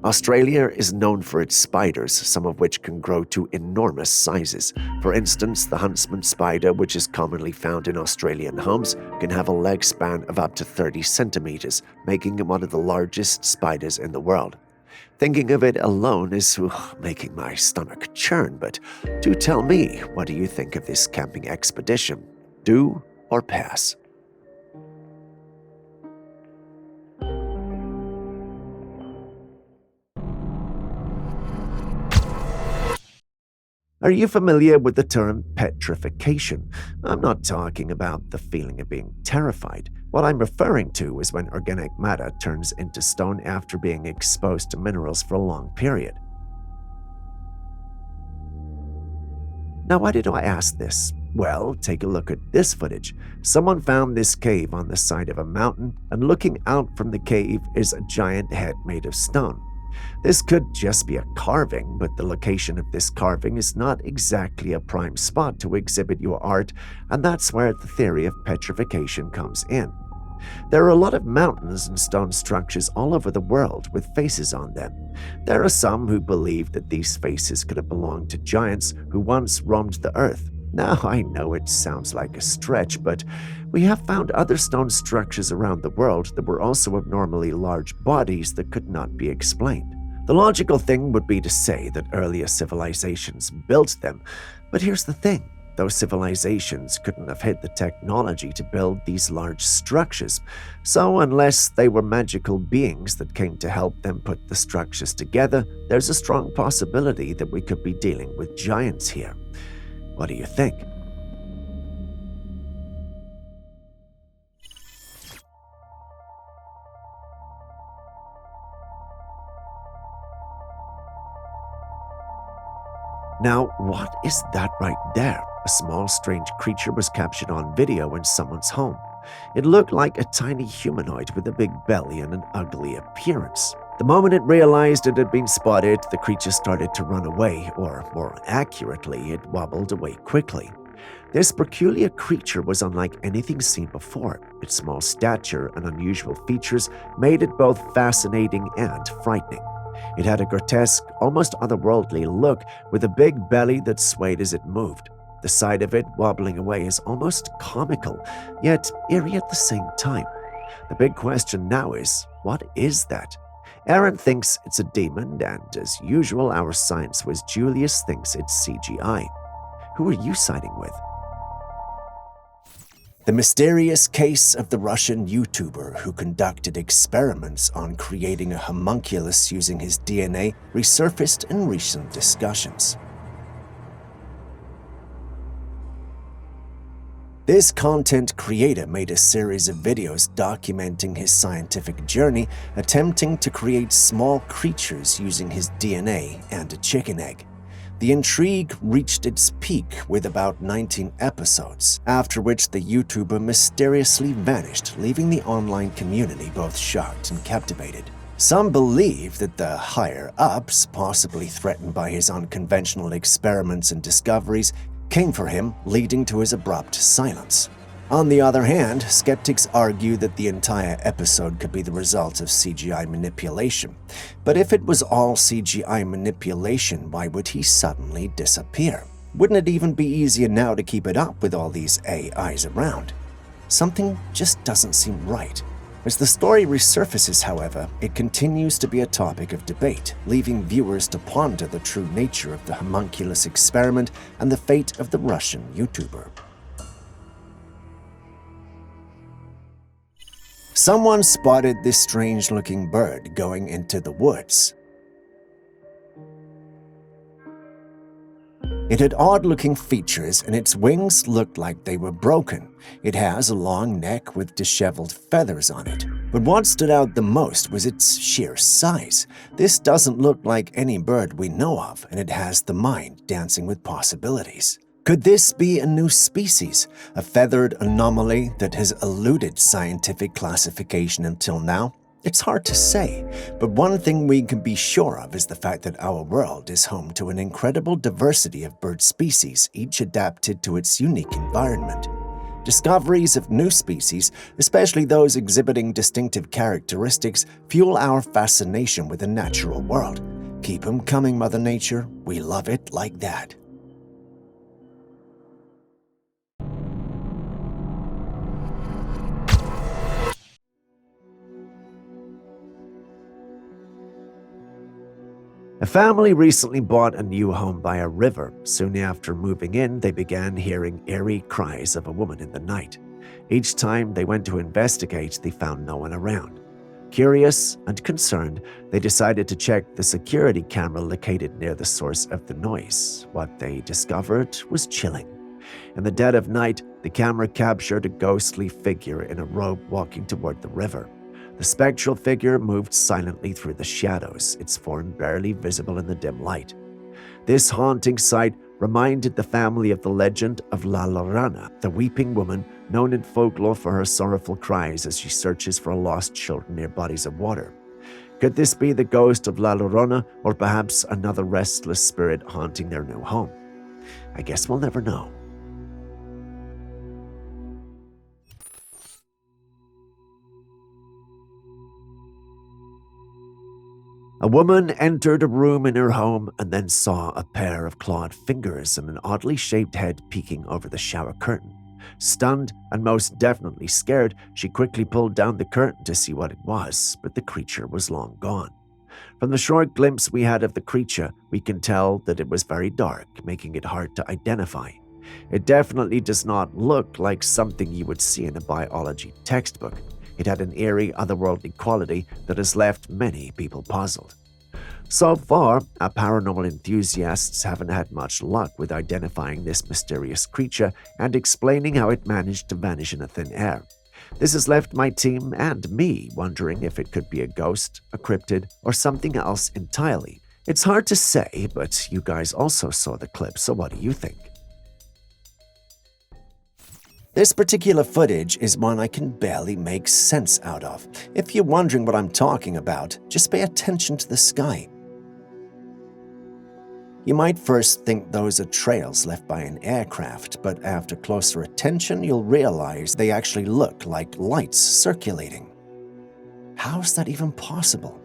Australia is known for its spiders, some of which can grow to enormous sizes. For instance, the huntsman spider, which is commonly found in Australian homes, can have a leg span of up to 30 centimeters, making it one of the largest spiders in the world. Thinking of it alone is making my stomach churn, but do tell me, what do you think of this camping expedition? Do or pass? Are you familiar with the term petrification? I'm not talking about the feeling of being terrified. What I'm referring to is when organic matter turns into stone after being exposed to minerals for a long period. Now, why did I ask this? Well, take a look at this footage. Someone found this cave on the side of a mountain, and looking out from the cave is a giant head made of stone. This could just be a carving, but the location of this carving is not exactly a prime spot to exhibit your art, and that's where the theory of petrification comes in. There are a lot of mountains and stone structures all over the world with faces on them. There are some who believe that these faces could have belonged to giants who once roamed the earth. Now, I know it sounds like a stretch, but we have found other stone structures around the world that were also abnormally large bodies that could not be explained. The logical thing would be to say that earlier civilizations built them, but here's the thing. Those civilizations couldn't have had the technology to build these large structures, so unless they were magical beings that came to help them put the structures together, there's a strong possibility that we could be dealing with giants here. What do you think? Now, what is that right there? A small, strange creature was captured on video in someone's home. It looked like a tiny humanoid with a big belly and an ugly appearance. The moment it realized it had been spotted, the creature started to run away, or more accurately, it wobbled away quickly. This peculiar creature was unlike anything seen before. Its small stature and unusual features made it both fascinating and frightening. It had a grotesque, almost otherworldly look with a big belly that swayed as it moved. The sight of it wobbling away is almost comical, yet eerie at the same time. The big question now is, what is that? Aaron thinks it's a demon, and as usual, our science whiz Julius thinks it's CGI. Who are you siding with? The mysterious case of the Russian YouTuber who conducted experiments on creating a homunculus using his DNA resurfaced in recent discussions. This content creator made a series of videos documenting his scientific journey, attempting to create small creatures using his DNA and a chicken egg. The intrigue reached its peak with about 19 episodes, after which the YouTuber mysteriously vanished, leaving the online community both shocked and captivated. Some believe that the higher-ups, possibly threatened by his unconventional experiments and discoveries, came for him, leading to his abrupt silence. On the other hand, skeptics argue that the entire episode could be the result of CGI manipulation. But if it was all CGI manipulation, why would he suddenly disappear? Wouldn't it even be easier now to keep it up with all these AIs around? Something just doesn't seem right. As the story resurfaces, however, it continues to be a topic of debate, leaving viewers to ponder the true nature of the homunculus experiment and the fate of the Russian YouTuber. Someone spotted this strange-looking bird going into the woods. It had odd-looking features, and its wings looked like they were broken. It has a long neck with disheveled feathers on it. But what stood out the most was its sheer size. This doesn't look like any bird we know of, and it has the mind dancing with possibilities. Could this be a new species, a feathered anomaly that has eluded scientific classification until now? It's hard to say, but one thing we can be sure of is the fact that our world is home to an incredible diversity of bird species, each adapted to its unique environment. Discoveries of new species, especially those exhibiting distinctive characteristics, fuel our fascination with the natural world. Keep 'em coming, Mother Nature. We love it like that. A family recently bought a new home by a river. Soon after moving in, they began hearing eerie cries of a woman in the night. Each time they went to investigate, they found no one around. Curious and concerned, they decided to check the security camera located near the source of the noise. What they discovered was chilling. In the dead of night, the camera captured a ghostly figure in a robe walking toward the river. The spectral figure moved silently through the shadows, its form barely visible in the dim light. This haunting sight reminded the family of the legend of La Llorona, the weeping woman known in folklore for her sorrowful cries as she searches for lost children near bodies of water. Could this be the ghost of La Llorona, or perhaps another restless spirit haunting their new home? I guess we'll never know. A woman entered a room in her home and then saw a pair of clawed fingers and an oddly shaped head peeking over the shower curtain. Stunned and most definitely scared, she quickly pulled down the curtain to see what it was, but the creature was long gone. From the short glimpse we had of the creature, we can tell that it was very dark, making it hard to identify. It definitely does not look like something you would see in a biology textbook. It had an eerie, otherworldly quality that has left many people puzzled. So far, our paranormal enthusiasts haven't had much luck with identifying this mysterious creature and explaining how it managed to vanish in a thin air. This has left my team and me wondering if it could be a ghost, a cryptid, or something else entirely. It's hard to say, but you guys also saw the clip, so what do you think? This particular footage is one I can barely make sense out of. If you're wondering what I'm talking about, just pay attention to the sky. You might first think those are trails left by an aircraft, but after closer attention, you'll realize they actually look like lights circulating. How's that even possible?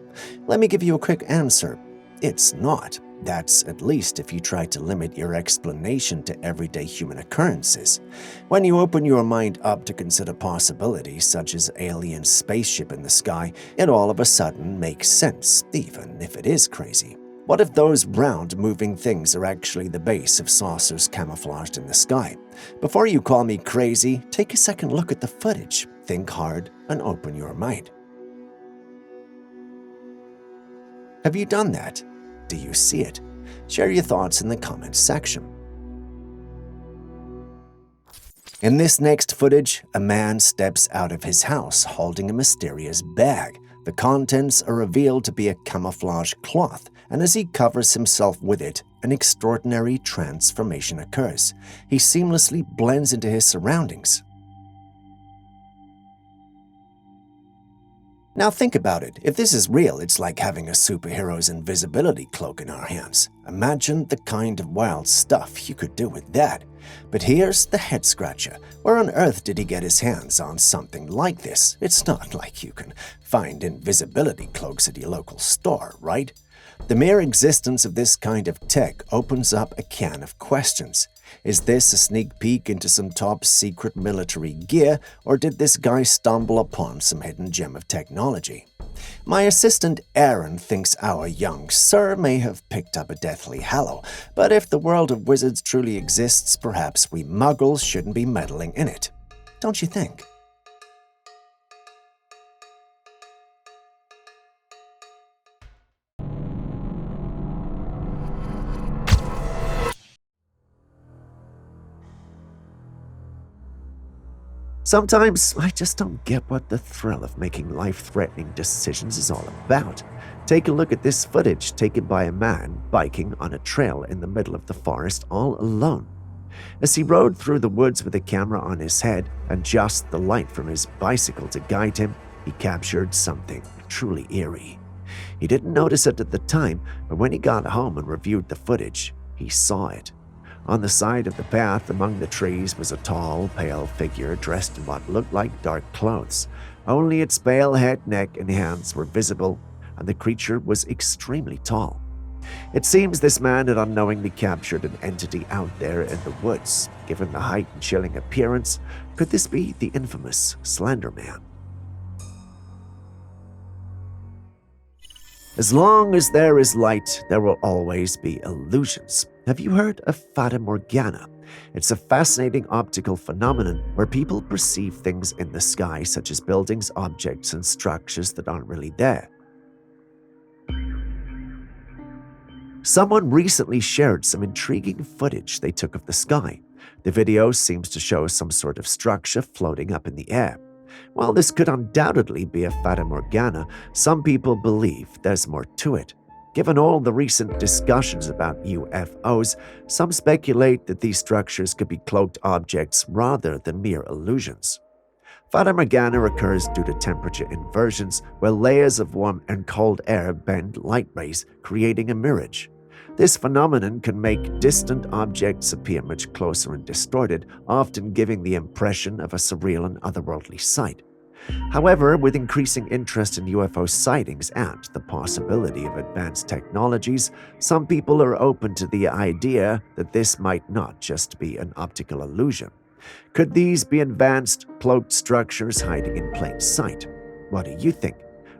Let me give you a quick answer. It's not. That's at least if you try to limit your explanation to everyday human occurrences. When you open your mind up to consider possibilities such as alien spaceship in the sky, it all of a sudden makes sense, even if it is crazy. What if those round moving things are actually the base of saucers camouflaged in the sky? Before you call me crazy, take a second look at the footage, think hard, and open your mind. Have you done that? Do you see it? Share your thoughts in the comments section. In this next footage, a man steps out of his house holding a mysterious bag. The contents are revealed to be a camouflage cloth, and as he covers himself with it, an extraordinary transformation occurs. He seamlessly blends into his surroundings. Now think about it. If this is real, it's like having a superhero's invisibility cloak in our hands. Imagine the kind of wild stuff you could do with that. But here's the head scratcher. Where on earth did he get his hands on something like this? It's not like you can find invisibility cloaks at your local store, right? The mere existence of this kind of tech opens up a can of questions. Is this a sneak peek into some top-secret military gear, or did this guy stumble upon some hidden gem of technology? My assistant Aaron thinks our young sir may have picked up a Deathly Hallow, but if the world of wizards truly exists, perhaps we muggles shouldn't be meddling in it. Don't you think? Sometimes I just don't get what the thrill of making life-threatening decisions is all about. Take a look at this footage taken by a man biking on a trail in the middle of the forest all alone. As he rode through the woods with a camera on his head and just the light from his bicycle to guide him, he captured something truly eerie. He didn't notice it at the time, but when he got home and reviewed the footage, he saw it. On the side of the path among the trees was a tall, pale figure dressed in what looked like dark clothes. Only its pale head, neck, and hands were visible, and the creature was extremely tall. It seems this man had unknowingly captured an entity out there in the woods. Given the height and chilling appearance, could this be the infamous Slender Man? As long as there is light, there will always be illusions. Have you heard of Fata Morgana? It's a fascinating optical phenomenon where people perceive things in the sky, such as buildings, objects, and structures that aren't really there. Someone recently shared some intriguing footage they took of the sky. The video seems to show some sort of structure floating up in the air. While this could undoubtedly be a Fata Morgana, some people believe there's more to it. Given all the recent discussions about UFOs, some speculate that these structures could be cloaked objects rather than mere illusions. Fata Morgana occurs due to temperature inversions, where layers of warm and cold air bend light rays, creating a mirage. This phenomenon can make distant objects appear much closer and distorted, often giving the impression of a surreal and otherworldly sight. However, with increasing interest in UFO sightings and the possibility of advanced technologies, some people are open to the idea that this might not just be an optical illusion. Could these be advanced, cloaked structures hiding in plain sight? What do you think?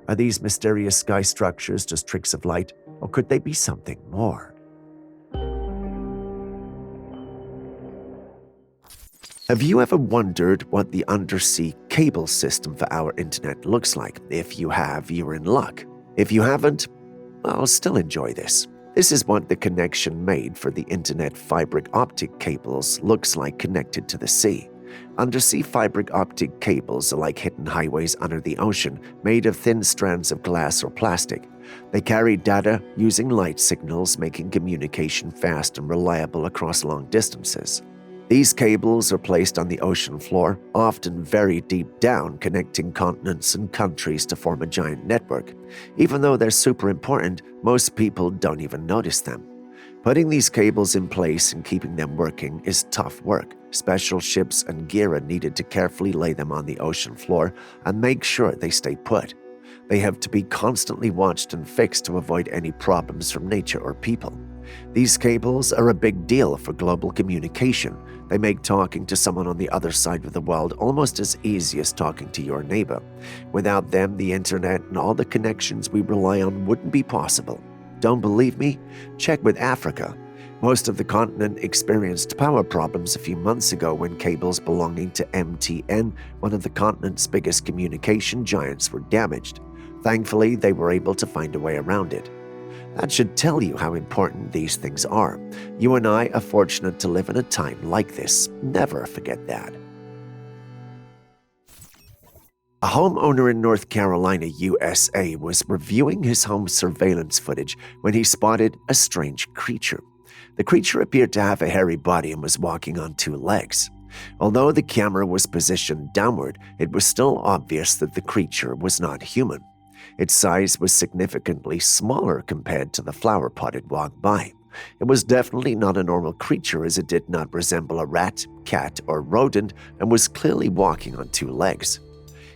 Are these mysterious sky structures just tricks of light, or could they be something more? Have you ever wondered what the undersea cable system for our internet looks like? If you have, you're in luck. If you haven't, well, still enjoy this. This is what the connection made for the internet fiber optic cables looks like connected to the sea. Undersea fiber optic cables are like hidden highways under the ocean, made of thin strands of glass or plastic. They carry data using light signals, making communication fast and reliable across long distances. These cables are placed on the ocean floor, often very deep down, connecting continents and countries to form a giant network. Even though they're super important, most people don't even notice them. Putting these cables in place and keeping them working is tough work. Special ships and gear are needed to carefully lay them on the ocean floor and make sure they stay put. They have to be constantly watched and fixed to avoid any problems from nature or people. These cables are a big deal for global communication. They make talking to someone on the other side of the world almost as easy as talking to your neighbor. Without them, the internet and all the connections we rely on wouldn't be possible. Don't believe me? Check with Africa. Most of the continent experienced power problems a few months ago when cables belonging to MTN, one of the continent's biggest communication giants, were damaged. Thankfully, they were able to find a way around it. That should tell you how important these things are. You and I are fortunate to live in a time like this. Never forget that. A homeowner in North Carolina, USA, was reviewing his home surveillance footage when he spotted a strange creature. The creature appeared to have a hairy body and was walking on two legs. Although the camera was positioned downward, it was still obvious that the creature was not human. Its size was significantly smaller compared to the flower pot it walked by. It was definitely not a normal creature, as it did not resemble a rat, cat, or rodent and was clearly walking on two legs.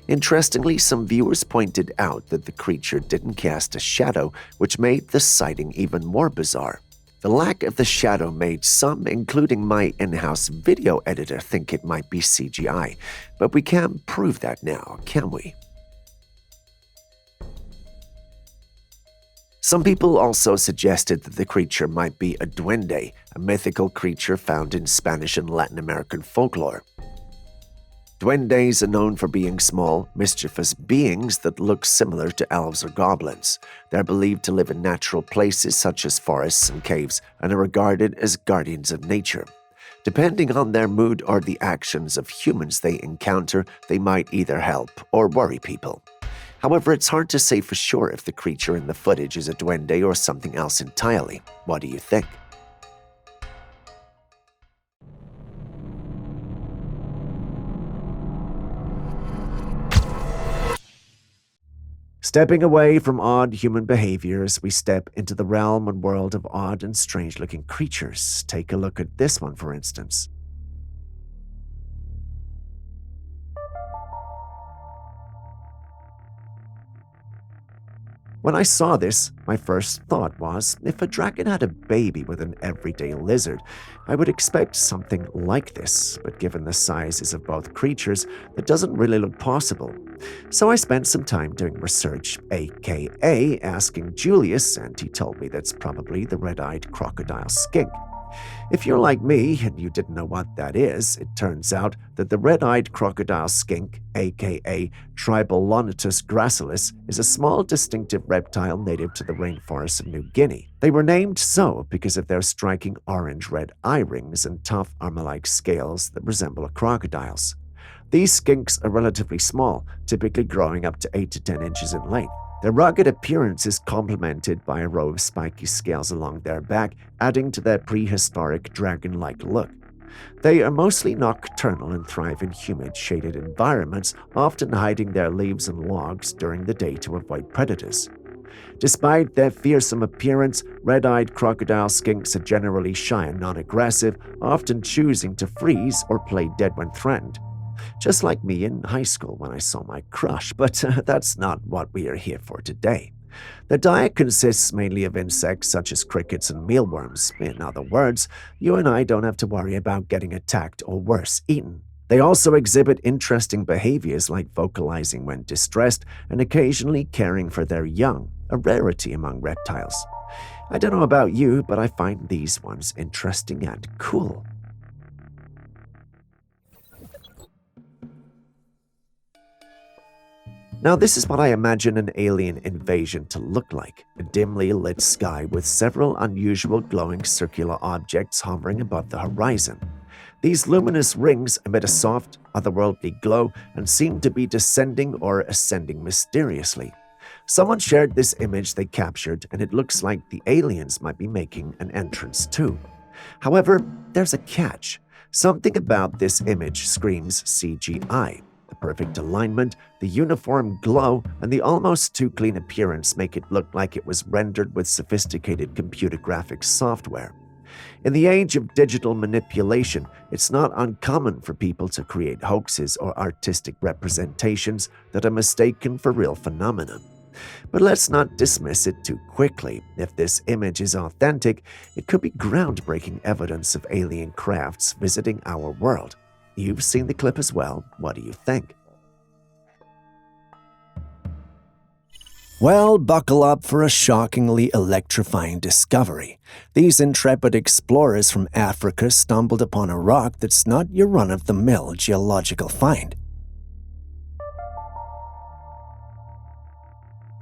Interestingly, some viewers pointed out that the creature didn't cast a shadow, which made the sighting even more bizarre. The lack of the shadow made some, including my in-house video editor, think it might be CGI, but we can't prove that now, can we? Some people also suggested that the creature might be a duende, a mythical creature found in Spanish and Latin American folklore. Duendes are known for being small, mischievous beings that look similar to elves or goblins. They're believed to live in natural places such as forests and caves and are regarded as guardians of nature. Depending on their mood or the actions of humans they encounter, they might either help or worry people. However, it's hard to say for sure if the creature in the footage is a duende or something else entirely. What do you think? Stepping away from odd human behaviors, we step into the realm and world of odd and strange-looking creatures. Take a look at this one, for instance. When I saw this, my first thought was, if a dragon had a baby with an everyday lizard, I would expect something like this, but given the sizes of both creatures, that doesn't really look possible. So I spent some time doing research, aka asking Julius, and he told me that's probably the red-eyed crocodile skink. If you're like me and you didn't know what that is, it turns out that the red-eyed crocodile skink, aka Tribolonotus gracilis, is a small distinctive reptile native to the rainforests of New Guinea. They were named so because of their striking orange-red eye rings and tough armor-like scales that resemble a crocodile's. These skinks are relatively small, typically growing up to 8 to 10 inches in length. Their rugged appearance is complemented by a row of spiky scales along their back, adding to their prehistoric dragon-like look. They are mostly nocturnal and thrive in humid, shaded environments, often hiding their leaves and logs during the day to avoid predators. Despite their fearsome appearance, red-eyed crocodile skinks are generally shy and non-aggressive, often choosing to freeze or play dead when threatened. Just like me in high school when I saw my crush, but that's not what we are here for today. Their diet consists mainly of insects such as crickets and mealworms. In other words, you and I don't have to worry about getting attacked or worse, eaten. They also exhibit interesting behaviors like vocalizing when distressed and occasionally caring for their young, a rarity among reptiles. I don't know about you, but I find these ones interesting and cool. Now, this is what I imagine an alien invasion to look like. A dimly lit sky with several unusual glowing circular objects hovering above the horizon. These luminous rings emit a soft, otherworldly glow and seem to be descending or ascending mysteriously. Someone shared this image they captured, and it looks like the aliens might be making an entrance too. However, there's a catch. Something about this image screams CGI. The perfect alignment, the uniform glow, and the almost too clean appearance make it look like it was rendered with sophisticated computer graphics software. In the age of digital manipulation, it's not uncommon for people to create hoaxes or artistic representations that are mistaken for real phenomena. But let's not dismiss it too quickly. If this image is authentic, it could be groundbreaking evidence of alien crafts visiting our world. You've seen the clip as well. What do you think? Well, buckle up for a shockingly electrifying discovery. These intrepid explorers from Africa stumbled upon a rock that's not your run-of-the-mill geological find.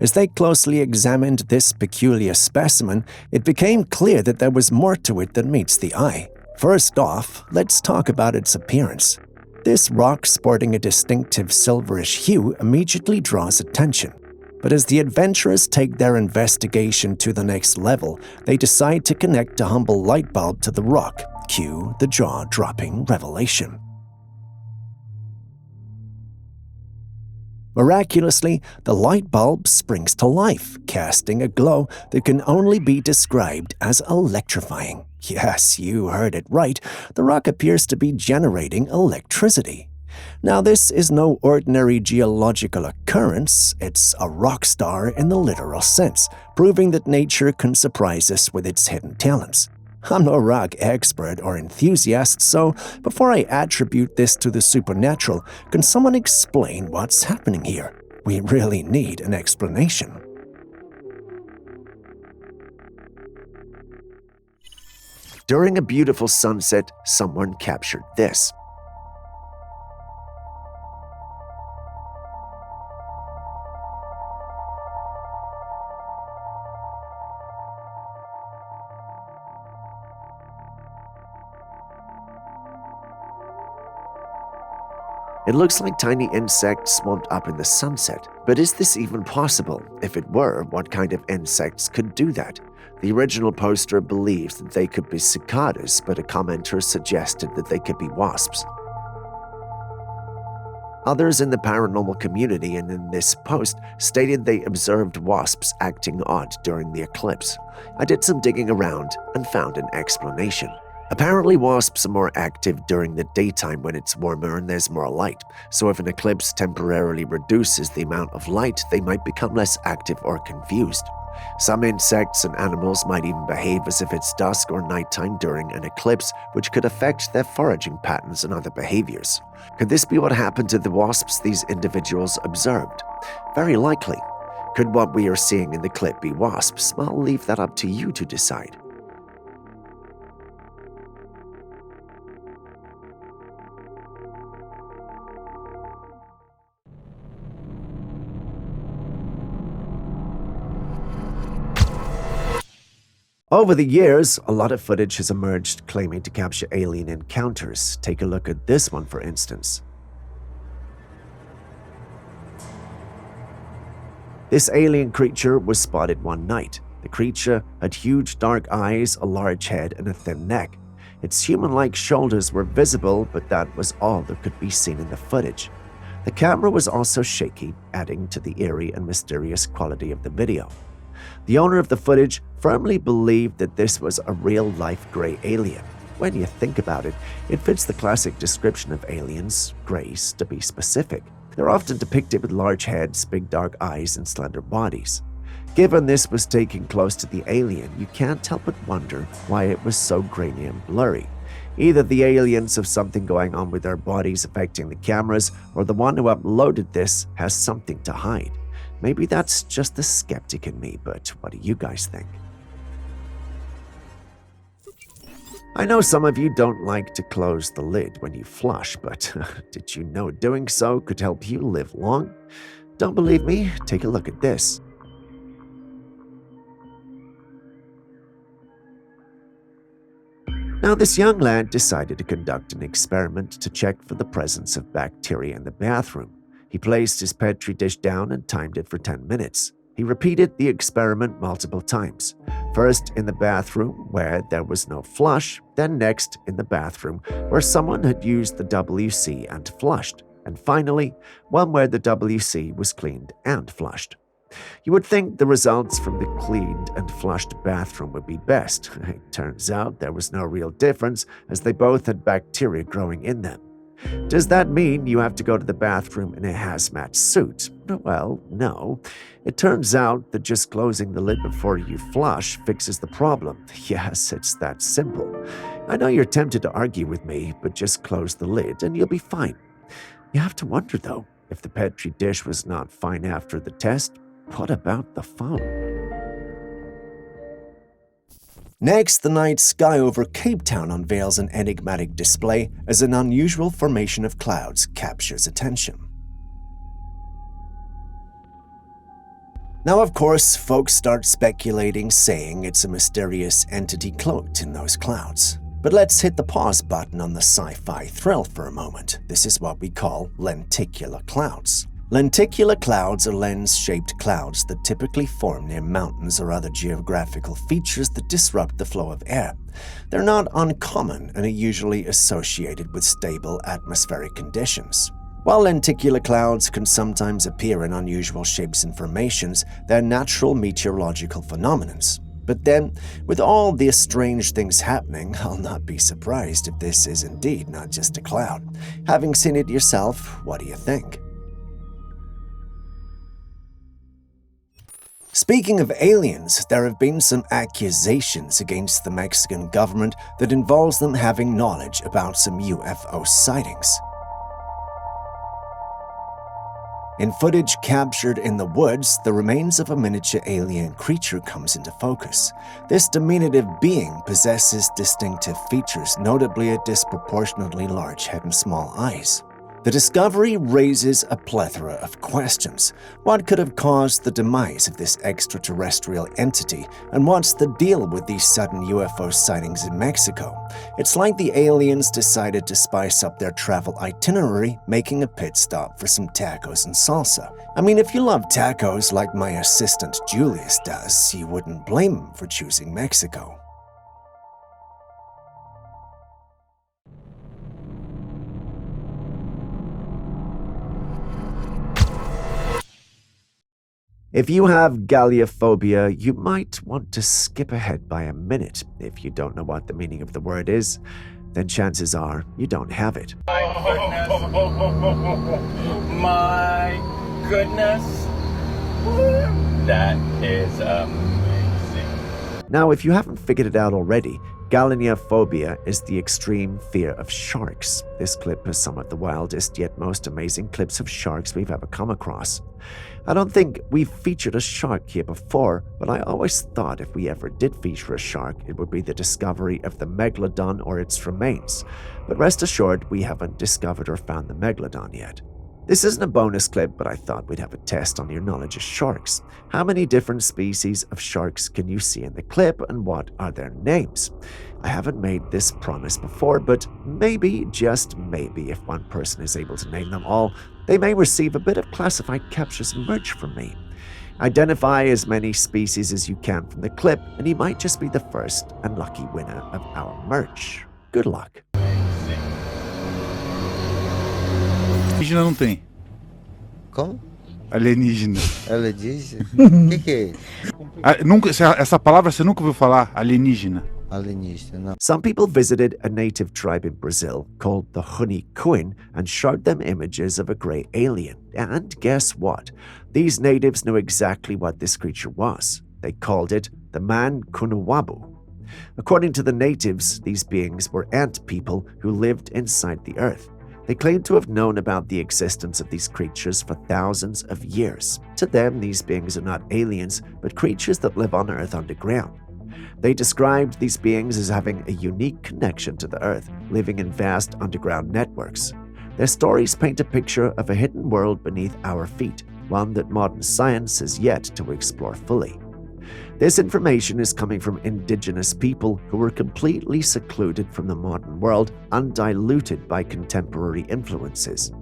As they closely examined this peculiar specimen, it became clear that there was more to it than meets the eye. First off, let's talk about its appearance. This rock, sporting a distinctive silverish hue, immediately draws attention. But as the adventurers take their investigation to the next level, they decide to connect a humble light bulb to the rock. Cue the jaw-dropping revelation. Miraculously, the light bulb springs to life, casting a glow that can only be described as electrifying. Yes, you heard it right. The rock appears to be generating electricity. Now, this is no ordinary geological occurrence. It's a rock star in the literal sense, proving that nature can surprise us with its hidden talents. I'm no rock expert or enthusiast, so before I attribute this to the supernatural, can someone explain what's happening here? We really need an explanation. During a beautiful sunset, someone captured this. It looks like tiny insects swamped up in the sunset. But is this even possible? If it were, what kind of insects could do that? The original poster believes that they could be cicadas, but a commenter suggested that they could be wasps. Others in the paranormal community and in this post stated they observed wasps acting odd during the eclipse. I did some digging around and found an explanation. Apparently, wasps are more active during the daytime when it's warmer and there's more light. So if an eclipse temporarily reduces the amount of light, they might become less active or confused. Some insects and animals might even behave as if it's dusk or nighttime during an eclipse, which could affect their foraging patterns and other behaviors. Could this be what happened to the wasps these individuals observed? Very likely. Could what we are seeing in the clip be wasps? I'll leave that up to you to decide. Over the years, a lot of footage has emerged claiming to capture alien encounters. Take a look at this one, for instance. This alien creature was spotted one night. The creature had huge dark eyes, a large head, and a thin neck. Its human-like shoulders were visible, but that was all that could be seen in the footage. The camera was also shaky, adding to the eerie and mysterious quality of the video. The owner of the footage firmly believed that this was a real-life gray alien. When you think about it, it fits the classic description of aliens, grays to be specific. They're often depicted with large heads, big dark eyes, and slender bodies. Given this was taken close to the alien, you can't help but wonder why it was so grainy and blurry. Either the aliens have something going on with their bodies affecting the cameras, or the one who uploaded this has something to hide. Maybe that's just the skeptic in me, but what do you guys think? I know some of you don't like to close the lid when you flush, but did you know doing so could help you live long? Don't believe me? Take a look at this. Now, this young lad decided to conduct an experiment to check for the presence of bacteria in the bathroom. He placed his petri dish down and timed it for 10 minutes. He repeated the experiment multiple times. First in the bathroom where there was no flush, then next in the bathroom where someone had used the WC and flushed. And finally, one where the WC was cleaned and flushed. You would think the results from the cleaned and flushed bathroom would be best. It turns out there was no real difference, as they both had bacteria growing in them. Does that mean you have to go to the bathroom in a hazmat suit? Well, no. It turns out that just closing the lid before you flush fixes the problem. Yes, it's that simple. I know you're tempted to argue with me, but just close the lid and you'll be fine. You have to wonder, though, if the Petri dish was not fine after the test, what about the phone? Next, the night sky over Cape Town unveils an enigmatic display as an unusual formation of clouds captures attention. Now, of course, folks start speculating, saying it's a mysterious entity cloaked in those clouds. But let's hit the pause button on the sci-fi thrill for a moment. This is what we call lenticular clouds. Lenticular clouds are lens-shaped clouds that typically form near mountains or other geographical features that disrupt the flow of air. They're not uncommon and are usually associated with stable atmospheric conditions. While lenticular clouds can sometimes appear in unusual shapes and formations, they're natural meteorological phenomena. But then, with all the strange things happening, I'll not be surprised if this is indeed not just a cloud. Having seen it yourself, what do you think? Speaking of aliens, there have been some accusations against the Mexican government that involves them having knowledge about some UFO sightings. In footage captured in the woods, the remains of a miniature alien creature comes into focus. This diminutive being possesses distinctive features, notably a disproportionately large head and small eyes. The discovery raises a plethora of questions. What could have caused the demise of this extraterrestrial entity, and what's the deal with these sudden UFO sightings in Mexico? It's like the aliens decided to spice up their travel itinerary, making a pit stop for some tacos and salsa. I mean, if you love tacos like my assistant Julius does, you wouldn't blame him for choosing Mexico. If you have galliaphobia, you might want to skip ahead by a minute. If you don't know what the meaning of the word is, then chances are you don't have it. My goodness. That is amazing. Now, if you haven't figured it out already, galliaphobia is the extreme fear of sharks. This clip has some of the wildest yet most amazing clips of sharks we've ever come across. I don't think we've featured a shark here before, but I always thought if we ever did feature a shark, it would be the discovery of the MacLeod or its remains. But rest assured, we haven't discovered or found the MacLeod yet. This isn't a bonus clip, but I thought we'd have a test on your knowledge of sharks. How many different species of sharks can you see in the clip, and what are their names? I haven't made this promise before, but maybe, just maybe, if one person is able to name them all, they may receive a bit of classified captures merch from me. Identify as many species as you can from the clip, and you might just be the first and lucky winner of our merch. Good luck. Alienígena não tem. Como? Alienígena. Alienígena? O que é isso? Essa palavra você nunca ouviu falar? Alienígena. Alienígena, não. Some people visited a native tribe in Brazil called the Hunikuin and showed them images of a grey alien. And guess what? These natives knew exactly what this creature was. They called it the Man Kunuwabu. According to the natives, these beings were ant people who lived inside the earth. They claimed to have known about the existence of these creatures for thousands of years. To them, these beings are not aliens, but creatures that live on Earth underground. They described these beings as having a unique connection to the Earth, living in vast underground networks. Their stories paint a picture of a hidden world beneath our feet, one that modern science has yet to explore fully. This information is coming from indigenous people who were completely secluded from the modern world, undiluted by contemporary influences.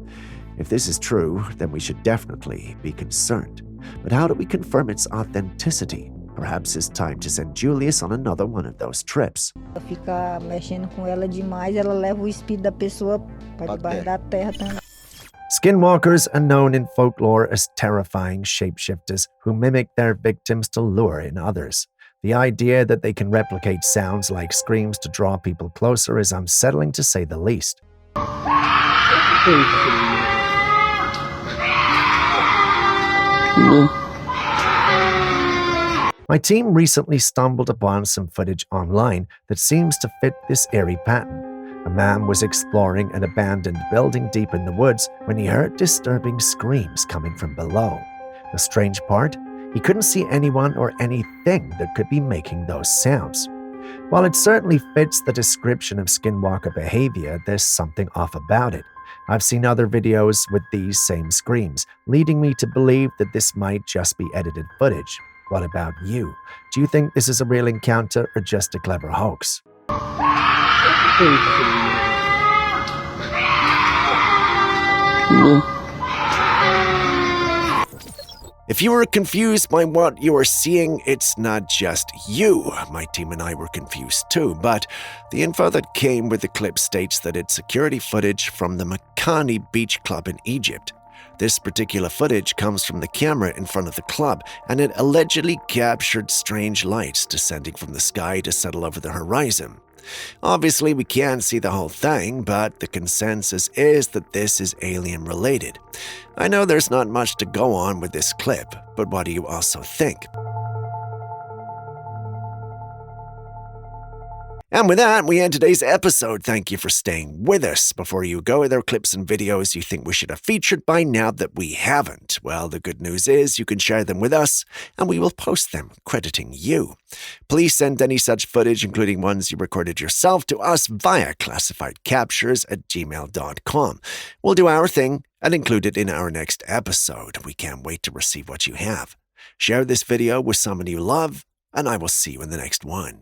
If this is true, then we should definitely be concerned. But how do we confirm its authenticity? Perhaps it's time to send Julius on another one of those trips. Ficar mexendo com ela demais, ela leva o espírito da pessoa para debaixo da terra também. Skinwalkers are known in folklore as terrifying shapeshifters who mimic their victims to lure in others. The idea that they can replicate sounds like screams to draw people closer is unsettling to say the least. My team recently stumbled upon some footage online that seems to fit this eerie pattern. A man was exploring an abandoned building deep in the woods when he heard disturbing screams coming from below. The strange part? He couldn't see anyone or anything that could be making those sounds. While it certainly fits the description of skinwalker behavior, there's something off about it. I've seen other videos with these same screams, leading me to believe that this might just be edited footage. What about you? Do you think this is a real encounter or just a clever hoax? If you were confused by what you are seeing, it's not just you. My team and I were confused too, but the info that came with the clip states that it's security footage from the Makani Beach Club in Egypt. This particular footage comes from the camera in front of the club, and it allegedly captured strange lights descending from the sky to settle over the horizon. Obviously, we can't see the whole thing, but the consensus is that this is alien-related. I know there's not much to go on with this clip, but what do you also think? And with that, we end today's episode. Thank you for staying with us. Before you go, are there clips and videos you think we should have featured by now that we haven't? Well, the good news is you can share them with us, and we will post them, crediting you. Please send any such footage, including ones you recorded yourself, to us via classifiedcaptures@gmail.com. We'll do our thing and include it in our next episode. We can't wait to receive what you have. Share this video with someone you love, and I will see you in the next one.